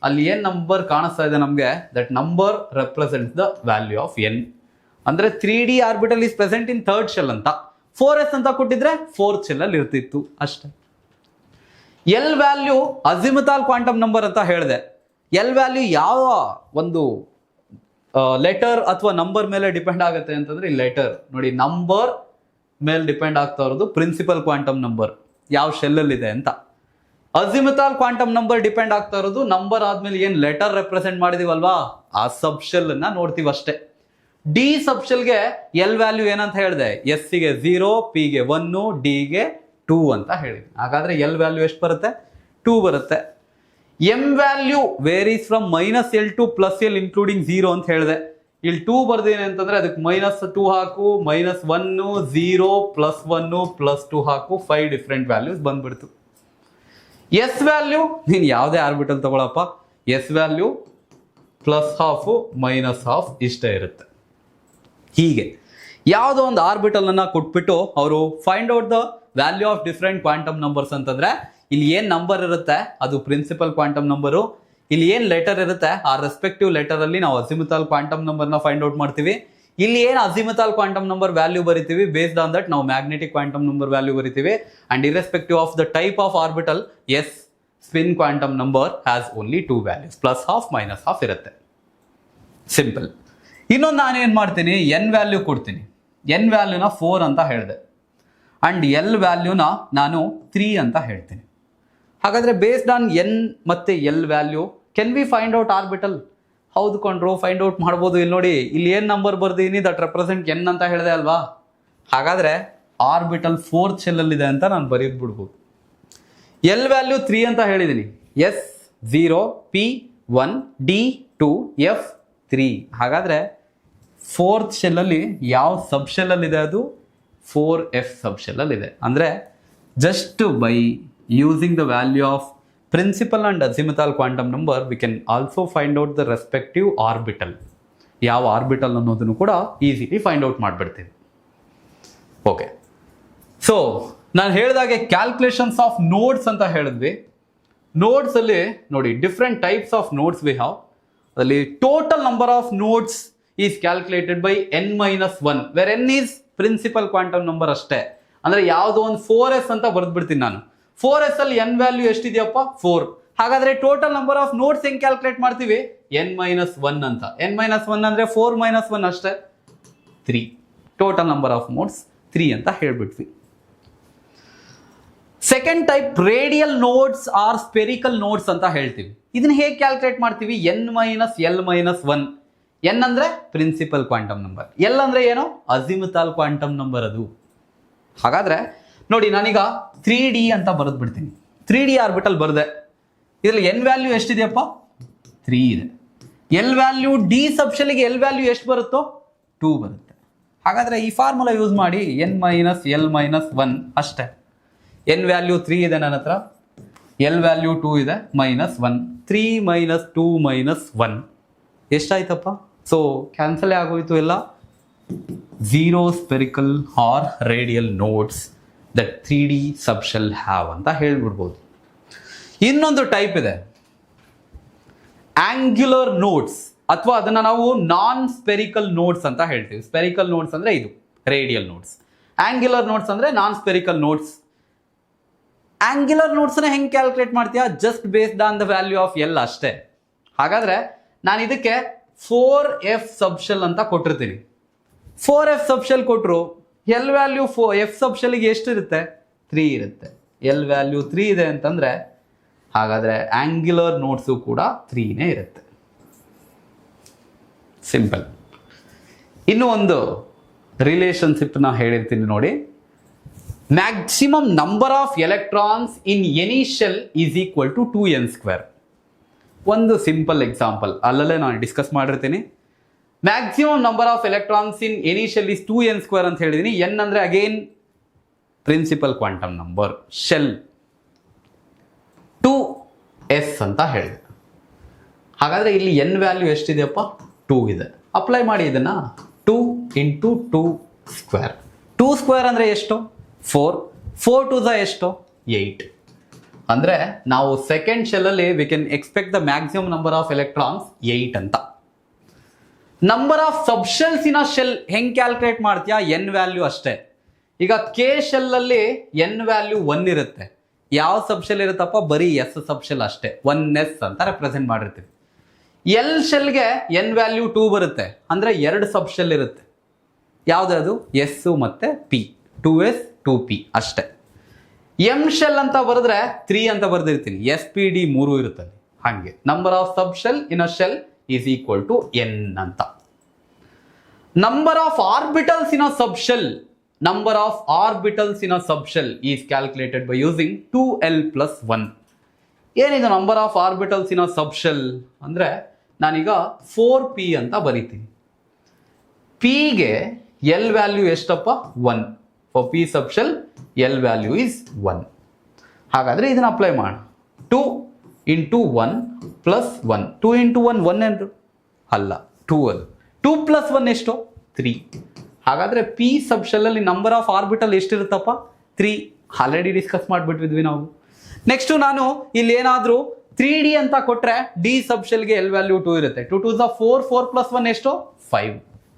ಅಲ್ಲಿ ಏನ್ ನಂಬರ್ ಕಾಣಿಸ್ತಾ ಇದೆ ನಮಗೆ, that number represents the value of n. ಅಂದ್ರೆ 3D orbital is present in 3rd shell ಅಂತ, 4s ಅಂತ ಕೊಟ್ಟಿದ್ರೆ 4th ಶೆಲ್ ಅಲ್ಲಿ ಇರ್ತಿತ್ತು ಅಷ್ಟೇ. ಎಲ್ ವ್ಯಾಲ್ಯೂ ಅಜಿಮುಥಾಲ್ ಕ್ವಾಂಟಮ್ ನಂಬರ್ ಅಂತ ಹೇಳಿದೆ. ಎಲ್ ವ್ಯಾಲ್ಯೂ ಯಾವ ಒಂದು ಲೆಟರ್ ಅಥವಾ ನಂಬರ್ ಮೇಲೆ ಡಿಪೆಂಡ್ ಆಗುತ್ತೆ ಅಂತಂದ್ರೆ, ಈ ಲೆಟರ್ ನೋಡಿ, ನಂಬರ್ ಮೇಲೆ ಡಿಪೆಂಡ್ ಆಗ್ತಾ ಇರೋದು ಪ್ರಿನ್ಸಿಪಲ್ ಕ್ವಾಂಟಮ್ ನಂಬರ್ ಯಾವ ಶೆಲ್ ಅಲ್ಲಿ ಇದೆ ಅಂತ. ಅಜಿಮುಥಾಲ್ ಕ್ವಾಂಟಮ್ ನಂಬರ್ ಡಿಪೆಂಡ್ ಆಗ್ತಾ ಇರೋದು ನಂಬರ್ ಆದ್ಮೇಲೆ ಏನ್ ಲೆಟರ್ ರೆಪ್ರೆಸೆಂಟ್ ಮಾಡಿದೀವಲ್ವಾ ಆ ಸಬ್ ಶೆಲ್ ಅನ್ನ ನೋಡ್ತೀವಿ ಅಷ್ಟೇ. ಡಿ ಸಬ್ ಶೆಲ್ಗೆ ಎಲ್ ವ್ಯಾಲ್ಯೂ ಏನಂತ ಹೇಳಿದೆ? ಎಸ್ ಗೆ 0, ಪಿ ಗೆ 1, ಡಿ ಗೆ 2 ಅಂತ ಹೇಳಿದೆ. ಹಾಗಾದ್ರೆ ಎಲ್ ವ್ಯಾಲ್ಯೂ ಎಷ್ಟು ಬರುತ್ತೆ? 2 ಬರುತ್ತೆ. M value varies from -L to +L including 0 ಅಂತ ಹೇಳಿದೆ. ಇಲ್ಲಿ 2 ಬರ್ದೇನೆ ಅಂತಂದ್ರೆ ಅದಕ್ಕೆ -2 ಹಾಕು, -1, 0, +1, +2 ಹಾಕು, 5 ಡಿಫ್ರೆಂಟ್ ವ್ಯಾಲ್ಯೂಸ್ ಬಂದ್ಬಿಡ್ತು. ಎಸ್ ವ್ಯಾಲ್ಯೂ ನೀನು ಯಾವುದೇ ಆರ್ಬಿಟಲ್ ತಗೊಳಪ್ಪ, ಎಸ್ ವ್ಯಾಲ್ಯೂ +½ -½ ಇಷ್ಟೇ ಇರುತ್ತೆ. ಹೀಗೆ ಯಾವುದೋ ಒಂದು ಆರ್ಬಿಟಲ್ ಅನ್ನ ಕೊಟ್ಬಿಟ್ಟು ಅವರು find out the value of different quantum numbers ಅಂತಂದ್ರೆ ಇಲ್ಲಿ ಏನ್ ನಂಬರ್ ಇರುತ್ತೆ ಅದು ಪ್ರಿನ್ಸಿಪಲ್ ಕ್ವಾಂಟಮ್ ನಂಬರು, ಇಲ್ಲಿ ಏನ್ ಲೆಟರ್ ಇರುತ್ತೆ ಆ ರೆಸ್ಪೆಕ್ಟಿವ್ ಲೆಟರ್ ಅಲ್ಲಿ ನಾವು ಅಜಿಮುಥಾಲ್ ಕ್ವಾಂಟಮ್ ನಂಬರ್ ನ ಫೈಂಡ್ ಔಟ್ ಮಾಡ್ತೀವಿ. ಇಲ್ಲಿ ಏನ್ ಅಜಿಮುಥಾಲ್ ಕ್ವಾಂಟಮ್ ನಂಬರ್ ವ್ಯಾಲ್ಯೂ ಬರಿತೀವಿ, ಬೇಸ್ಡ್ ಆನ್ ದಟ್ ನಾವು ಮ್ಯಾಗ್ನೆಟಿಕ್ ಕ್ವಾಂಟಮ್ ನಂಬರ್ ವ್ಯಾಲ್ಯೂ ಬರಿತೀವಿ. And irrespective of the type of orbital, s spin quantum number has only 2 values, +½ -½ ಇರುತ್ತೆ. ಸಿಂಪಲ್. ಇನ್ನೊಂದು ನಾನು ಏನ್ ಮಾಡ್ತೀನಿ, ಎನ್ ವ್ಯಾಲ್ಯೂ ಕೊಡ್ತೀನಿ. ಎನ್ ವ್ಯಾಲ್ಯೂನ 4 ಅಂತ ಹೇಳಿದೆ ಅಂಡ್ ಎಲ್ ವ್ಯಾಲ್ಯೂನ ನಾನು 3 ಅಂತ ಹೇಳ್ತೀನಿ. ಹಾಗಾದ್ರೆ ಬೇಸ್ಡ್ ಆನ್ ಎನ್ ಮತ್ತೆ L value can we find out orbital? ಹೌದು ಕೊಂಡ್ರು, ಫೈಂಡ್ ಔಟ್ ಮಾಡ್ಬೋದು. ಇಲ್ಲಿ ನೋಡಿ, ಇಲ್ಲಿ ಏನ್ ನಂಬರ್ ಬರ್ದೀನಿ ದಟ್ ರೆಪ್ರೆಸೆಂಟ್ ಎನ್ ಅಂತ ಹೇಳಿದೆ ಅಲ್ವಾ. ಹಾಗಾದ್ರೆ ಆರ್ಬಿಟಲ್ 4th ಶೆಲ್ ಅಲ್ಲಿ ಇದೆ ಅಂತ ನಾನು ಬರೀದ್ಬಿಡ್ಬೋದು. ಎಲ್ ವ್ಯಾಲ್ಯೂ 3 ಅಂತ ಹೇಳಿದ್ದೀನಿ. S0 P1 D2 F3. ಹಾಗಾದ್ರೆ 4th ಶೆಲ್ ಅಲ್ಲಿ ಯಾವ ಸಬ್ ಶೆಲ್ ಅಲ್ಲಿ ಇದೆ? ಅದು 4F ಸಬ್ ಶೆಲ್ ಅಲ್ಲಿ ಇದೆ. ಅಂದ್ರೆ just by using the value of principal and azimuthal quantum number we can also find out the respective orbital. ಯಾವ ಆರ್ಬಿಟಲ್ ಅನ್ನೋದನ್ನು ಕೂಡ ಈಸಿಲಿ ಫೈಂಡ್ ಔಟ್ ಮಾಡಿಬಿಡ್ತೀವಿ. ಓಕೆ, ಸೊ ನಾನು ಹೇಳಿದಾಗೆ ಕ್ಯಾಲ್ಕುಲೇಷನ್ಸ್ ಆಫ್ ನೋಡ್ಸ್ ಅಂತ ಹೇಳಿದ್ವಿ. ನೋಡ್ಸ್ ಅಲ್ಲಿ ನೋಡಿ different types of nodes we have. ಅದರಲ್ಲಿ total number of nodes is calculated by n-1 where n is principal quantum number ಅಷ್ಟೇ. ಅಂದ್ರೆ ಯಾವುದೋ ಒಂದು 4s ಅಂತ ಬರ್ದ್ಬಿಡ್ತೀನಿ ನಾನು. 4s ಅಲ್ಲಿ n ವ್ಯಾಲ್ಯೂ ಎಷ್ಟಿದೆಯಪ್ಪ? 4. ಹಾಗಾದ್ರೆ ಟೋಟಲ್ ನಂಬರ್ ಆಫ್ ನೋಡ್ಸ್ ಹೆಂಗ್ ಕ್ಯಾಲ್ಕುಲೇಟ್ ಮಾಡ್ತೀವಿ? n-1 ಅಂತ. n-1 ಅಂದ್ರೆ 4 - 1 ಅಷ್ಟೇ, 3. ಟೋಟಲ್ ನಂಬರ್ ಆಫ್ ನೋಡ್ಸ್ 3 ಅಂತ ಹೇಳ್ಬಿಟ್ವಿ. Second type radial nodes or spherical nodes ಅಂತ ಹೇಳ್ತೀವಿ. ಇದನ್ನ ಹೇಗೆ ಕ್ಯಾಲ್ಕುಲೇಟ್ ಮಾಡ್ತೀವಿ? n-L-1. n ಅಂದ್ರೆ ಪ್ರಿನ್ಸಿಪಲ್ ಕ್ವಾಂಟಮ್ ನಂಬರ್, ಎಲ್ ಅಂದ್ರೆ ಏನು? ಅಜಿಮುಥಾಲ್ ಕ್ವಾಂಟಮ್ ನಂಬರ್ ಅದು. ಹಾಗಾದ್ರೆ ನೋಡಿ, ನಾನೀಗ 3D ಅಂತ ಬರೆದು ಬಿಡ್ತೀನಿ. 3D ಆರ್ಬಿಟಲ್ ಬರದೆ ಇದರಲ್ಲಿ n ವ್ಯಾಲ್ಯೂ ಎಷ್ಟಿದೆಯಪ್ಪ? 3 ಇದೆ. ಎಲ್ ವ್ಯಾಲ್ಯೂ ಡಿ ಸಬ್ಶೆಲ್ಗೆ ಎಲ್ ವ್ಯಾಲ್ಯೂ ಎಷ್ಟು ಬರುತ್ತೋ? 2 ಬರುತ್ತೆ. ಹಾಗಾದ್ರೆ ಈ ಫಾರ್ಮುಲಾ ಯೂಸ್ ಮಾಡಿ n-L-1 ಅಷ್ಟೇ. ಎನ್ ವ್ಯಾಲ್ಯೂ 3 ಇದೆ ನನ್ನ ಹತ್ರ, ಎಲ್ ವ್ಯಾಲ್ಯೂ 2 ಇದೆ, -1. 3 - 2 - 1 ಎಷ್ಟಾಯ್ತಪ್ಪ? ಸೊ ಕ್ಯಾನ್ಸಲ್ ಆಗೋಯ್ತು ಎಲ್ಲ. 0 spherical or radial nodes that 3D subshell have ಅಂತ ಹೇಳ್ಬಿಡ್ಬೋದು. ಇನ್ನೊಂದು ಟೈಪ್ ಇದೆ ಆಂಗ್ಯುಲರ್ ನೋಡ್ಸ್, ಅಥವಾ ಅದನ್ನ ನಾವು ನಾನ್ ಸ್ಪೆರಿಕಲ್ ನೋಡ್ಸ್ ಅಂತ ಹೇಳ್ತೀವಿ. ಸ್ಪೆರಿಕಲ್ ನೋಡ್ಸ್ ಅಂದ್ರೆ ಇದು ರೇಡಿಯಲ್ ನೋಡ್ಸ್, ಆಂಗ್ಯುಲರ್ ನೋಡ್ಸ್ ಅಂದ್ರೆ ನಾನ್ ಸ್ಪೆರಿಕಲ್ ನೋಡ್ಸ್. ಆಂಗ್ಯುಲರ್ ನೋಟ್ಸ್ನ ಹೆಂಗೆ ಕ್ಯಾಲ್ಕುಲೇಟ್ ಮಾಡ್ತೀಯಾ? Just based on the value of L ಅಷ್ಟೇ. ಹಾಗಾದ್ರೆ ನಾನು ಇದಕ್ಕೆ 4F ಸಬ್ಶೆಲ್ ಅಂತ ಕೊಟ್ಟಿರ್ತೀನಿ. 4F ಸಬ್ಶೆಲ್ ಕೊಟ್ಟರು ಎಲ್ ವ್ಯಾಲ್ಯೂ ಎಫ್ ಸಬ್ಶೆಲ್ಗೆ ಎಷ್ಟಿರುತ್ತೆ? 3 ಇರುತ್ತೆ. ಎಲ್ ವ್ಯಾಲ್ಯೂ 3 ಇದೆ ಅಂತಂದ್ರೆ ಹಾಗಾದ್ರೆ ಆಂಗ್ಯುಲರ್ ನೋಟ್ಸು ಕೂಡ 3ನೇ ಇರುತ್ತೆ. ಸಿಂಪಲ್. ಇನ್ನು ಒಂದು ರಿಲೇಶನ್ಶಿಪ್ನ ಹೇಳಿರ್ತೀನಿ ನೋಡಿ. Maximum number of electrons in any shell is equal to 2n². ಒಂದು ಸಿಂಪಲ್ ಎಕ್ಸಾಂಪಲ್ ಅಲ್ಲಲ್ಲೇ ನಾನು ಡಿಸ್ಕಸ್ ಮಾಡಿರ್ತೀನಿ. Maximum number of electrons in any shell is 2n² ಅಂತ ಹೇಳಿದೀನಿ. ಎನ್ ಅಂದ್ರೆ again principal quantum number, shell 2s ಅಂತ ಹೇಳಿದೆ. ಹಾಗಾದ್ರೆ ಇಲ್ಲಿ ಎನ್ ವ್ಯಾಲ್ಯೂ ಎಷ್ಟಿದೆಯಪ್ಪ? 2 ಇದೆ. ಅಪ್ಲೈ ಮಾಡಿ ಇದನ್ನ. 2 × 2² 2² ಅಂದ್ರೆ ಎಷ್ಟು? 4. 4 2 ಎಷ್ಟು? 8. ಅಂದ್ರೆ ನಾವು ಸೆಕೆಂಡ್ ಶೆಲ್ ಅಲ್ಲಿ we can expect the maximum number of electrons 8 ಅಂತ. Number of subshells in a shell ಹೆಂಗ್ ಕ್ಯಾಲ್ಕುಲೇಟ್ ಮಾಡ್ತೀಯಾ? ಎನ್ ವ್ಯಾಲ್ಯೂ ಅಷ್ಟೇ. ಈಗ ಕೆ ಶೆಲ್ ಅಲ್ಲಿ ಎನ್ ವ್ಯಾಲ್ಯೂ 1 ಇರುತ್ತೆ. ಯಾವ ಸಬ್ಶೆಲ್ ಇರುತ್ತಪ್ಪ? ಬರೀ ಎಸ್ ಸಬ್ಶೆಲ್ ಅಷ್ಟೇ, 1s ಅಂತ ರೆಪ್ರೆಸೆಂಟ್ ಮಾಡಿರ್ತೀವಿ. ಎಲ್ ಶೆಲ್ಗೆ ಎನ್ ವ್ಯಾಲ್ಯೂ 2 ಬರುತ್ತೆ, ಅಂದ್ರೆ 2 ಸಬ್ಶೆಲ್ ಇರುತ್ತೆ. ಯಾವ್ದು? ಎಸ್ ಮತ್ತೆ ಪಿ, 2s 2p ಅಷ್ಟೇ. ಎಂ ಶೆಲ್ ಅಂತ ಬರೆದ್ರೆ 3 ಅಂತ ಬರ್ದಿರ್ತೀನಿ, SPD 3 ಇರುತ್ತೆ. ಹಾಗೆ number of subshell in a shell is equal to n ಅಂತ. Number of orbitals in a subshell, number of orbitals in a subshell is calculated by using 2l + 1. ಏನಿದು number of orbitals in a subshell ಅಂದರೆ ನಾನೀಗ 4p ಅಂತ ಬರಿತೀನಿ. ಪಿಗೆ L value ಎಷ್ಟಪ್ಪ 1. For P subshell L value is 1. ಹಾಗಾದರೆ ಇದನ್ನು apply ಮಾಡೋಣ. 2 ಇಂಟು 1 ಪ್ಲಸ್ 1. 2 ಇಂಟು 1 1 ಏನು ಅಲ್ಲ 2 ಅದು. 2 ಪ್ಲಸ್ 1 ಎಷ್ಟು 3. ಹಾಗಾದರೆ ಪಿ ಸಬ್ಶೆಲ್ಲಲ್ಲಿ ನಂಬರ್ ಆಫ್ ಆರ್ಬಿಟಲ್ ಎಷ್ಟಿರುತ್ತಪ್ಪ 3. ಆಲ್ರೆಡಿ ಡಿಸ್ಕಸ್ ಮಾಡಿಬಿಟ್ವಿದ್ವಿ ನಾವು. ನೆಕ್ಸ್ಟು ನಾನು ಇಲ್ಲಿ ಏನಾದರೂ 3D ಅಂತ ಕೊಟ್ಟರೆ ಡಿ ಸಬ್ಶೆಲ್ಗೆ ಎಲ್ ವ್ಯಾಲ್ಯೂ 2 ಇರುತ್ತೆ. 2 2 4 4 ಪ್ಲಸ್ 1 ಎಷ್ಟು 5.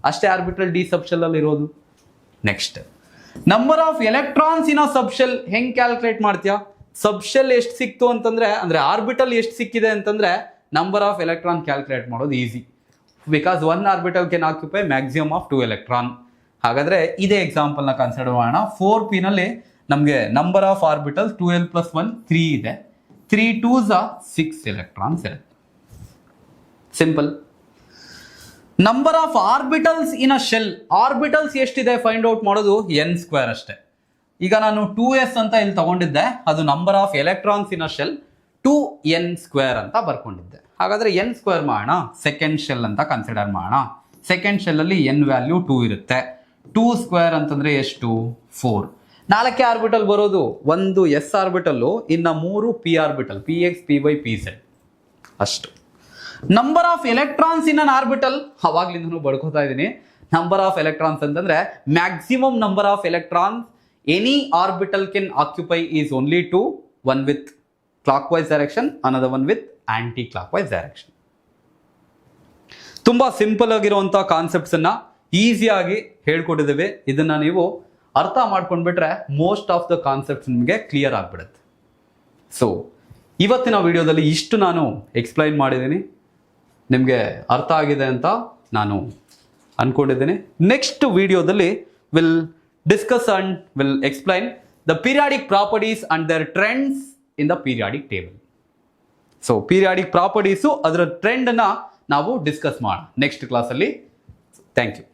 ಅಷ್ಟೇ ಆರ್ಬಿಟಲ್ ಡಿ ಸಬ್ಶೆಲ್ಲಲ್ಲಿ ಇರೋದು. Next number of electrons in a subshell ಹೆಂಗೆ ಕ್ಯಾಲ್ಕುಲೇಟ್ ಮಾಡ್ತೀಯಾ? ಸಬ್ಶೆಲ್ ಎಷ್ಟು ಸಿಕ್ತು ಅಂತಂದ್ರೆ ಅಂದರೆ ಆರ್ಬಿಟಲ್ ಎಷ್ಟು ಸಿಕ್ಕಿದೆ ಅಂತಂದರೆ ನಂಬರ್ ಆಫ್ ಎಲೆಕ್ಟ್ರಾನ್ ಕ್ಯಾಲ್ಕುಲೇಟ್ ಮಾಡೋದು easy. Because 1 orbital can occupy maximum of 2 electron. ಹಾಗಾದರೆ ಇದೇ ಎಕ್ಸಾಂಪಲ್ನ ಕನ್ಸಿಡರ್ ಮಾಡೋಣ. 4p ನಲ್ಲಿ ನಮಗೆ number of orbital 2l plus 1 3 ಇದೆ. 3 2s 6 ಎಲೆಕ್ಟ್ರಾನ್ಸ್ ಇರುತ್ತೆ. Simple. Number of orbitals in a shell, orbitals ಎಷ್ಟಿದೆ ಫೈಂಡ್ ಔಟ್ ಮಾಡೋದು n² ಅಷ್ಟೇ. ಈಗ ನಾನು 2s ಅಂತ ಇಲ್ಲಿ ತಗೊಂಡಿದ್ದೆ, ಅದು number of electrons in a shell 2n² ಅಂತ ಬರ್ಕೊಂಡಿದ್ದೆ. ಹಾಗಾದರೆ n² ಮಾಡೋಣ. ಸೆಕೆಂಡ್ ಶೆಲ್ ಅಂತ ಕನ್ಸಿಡರ್ ಮಾಡೋಣ. ಸೆಕೆಂಡ್ ಶೆಲ್ಲಲ್ಲಿ n ವ್ಯಾಲ್ಯೂ 2 ಇರುತ್ತೆ. 2² ಅಂತಂದರೆ ಎಷ್ಟು 4. 4 ಆರ್ಬಿಟಲ್ ಬರೋದು, ಒಂದು ಎಸ್ ಆರ್ಬಿಟಲ್ಲು, ಇನ್ನು 3 p orbital, px py pz ಅಷ್ಟು. Number of electrons in an orbital, ಅವಾಗ್ಲಿಂದನೂ ಬಡ್ಕೋತಾ ಇದ್ದೀನಿ. ನಂಬರ್ ಆಫ್ ಎಲೆಕ್ಟ್ರಾನ್ಸ್ ಅಂತಂದ್ರೆ maximum number of electrons any orbital can occupy is only 2. One with clock wise direction, another one with aunty clock wise direction. ತುಂಬ simple ಆಗಿರುವಂಥ ಕಾನ್ಸೆಪ್ಟ್ಸನ್ನು ಈಸಿಯಾಗಿ ಹೇಳ್ಕೊಟ್ಟಿದ್ದೇವೆ. ಇದನ್ನು ನೀವು ಅರ್ಥ ಮಾಡ್ಕೊಂಡ್ಬಿಟ್ರೆ ಮೋಸ್ಟ್ ಆಫ್ ದ ಕಾನ್ಸೆಪ್ಟ್ಸ್ ನಿಮಗೆ ಕ್ಲಿಯರ್ ಆಗಿಬಿಡುತ್ತೆ. ಸೊ ಇವತ್ತಿನ ವಿಡಿಯೋದಲ್ಲಿ ಇಷ್ಟು ನಾನು ಎಕ್ಸ್ಪ್ಲೈನ್ ಮಾಡಿದ್ದೀನಿ. ನಿಮಗೆ ಅರ್ಥ ಆಗಿದೆ ಅಂತ ನಾನು ಅಂದ್ಕೊಂಡಿದ್ದೀನಿ. ನೆಕ್ಸ್ಟ್ ವಿಡಿಯೋದಲ್ಲಿ will discuss and will explain the periodic properties and their trends in the periodic table. So periodic properties ಅದರ ಟ್ರೆಂಡನ್ನು ನಾವು ಡಿಸ್ಕಸ್ ಮಾಡೋಣ ನೆಕ್ಸ್ಟ್ ಕ್ಲಾಸಲ್ಲಿ. Thank you.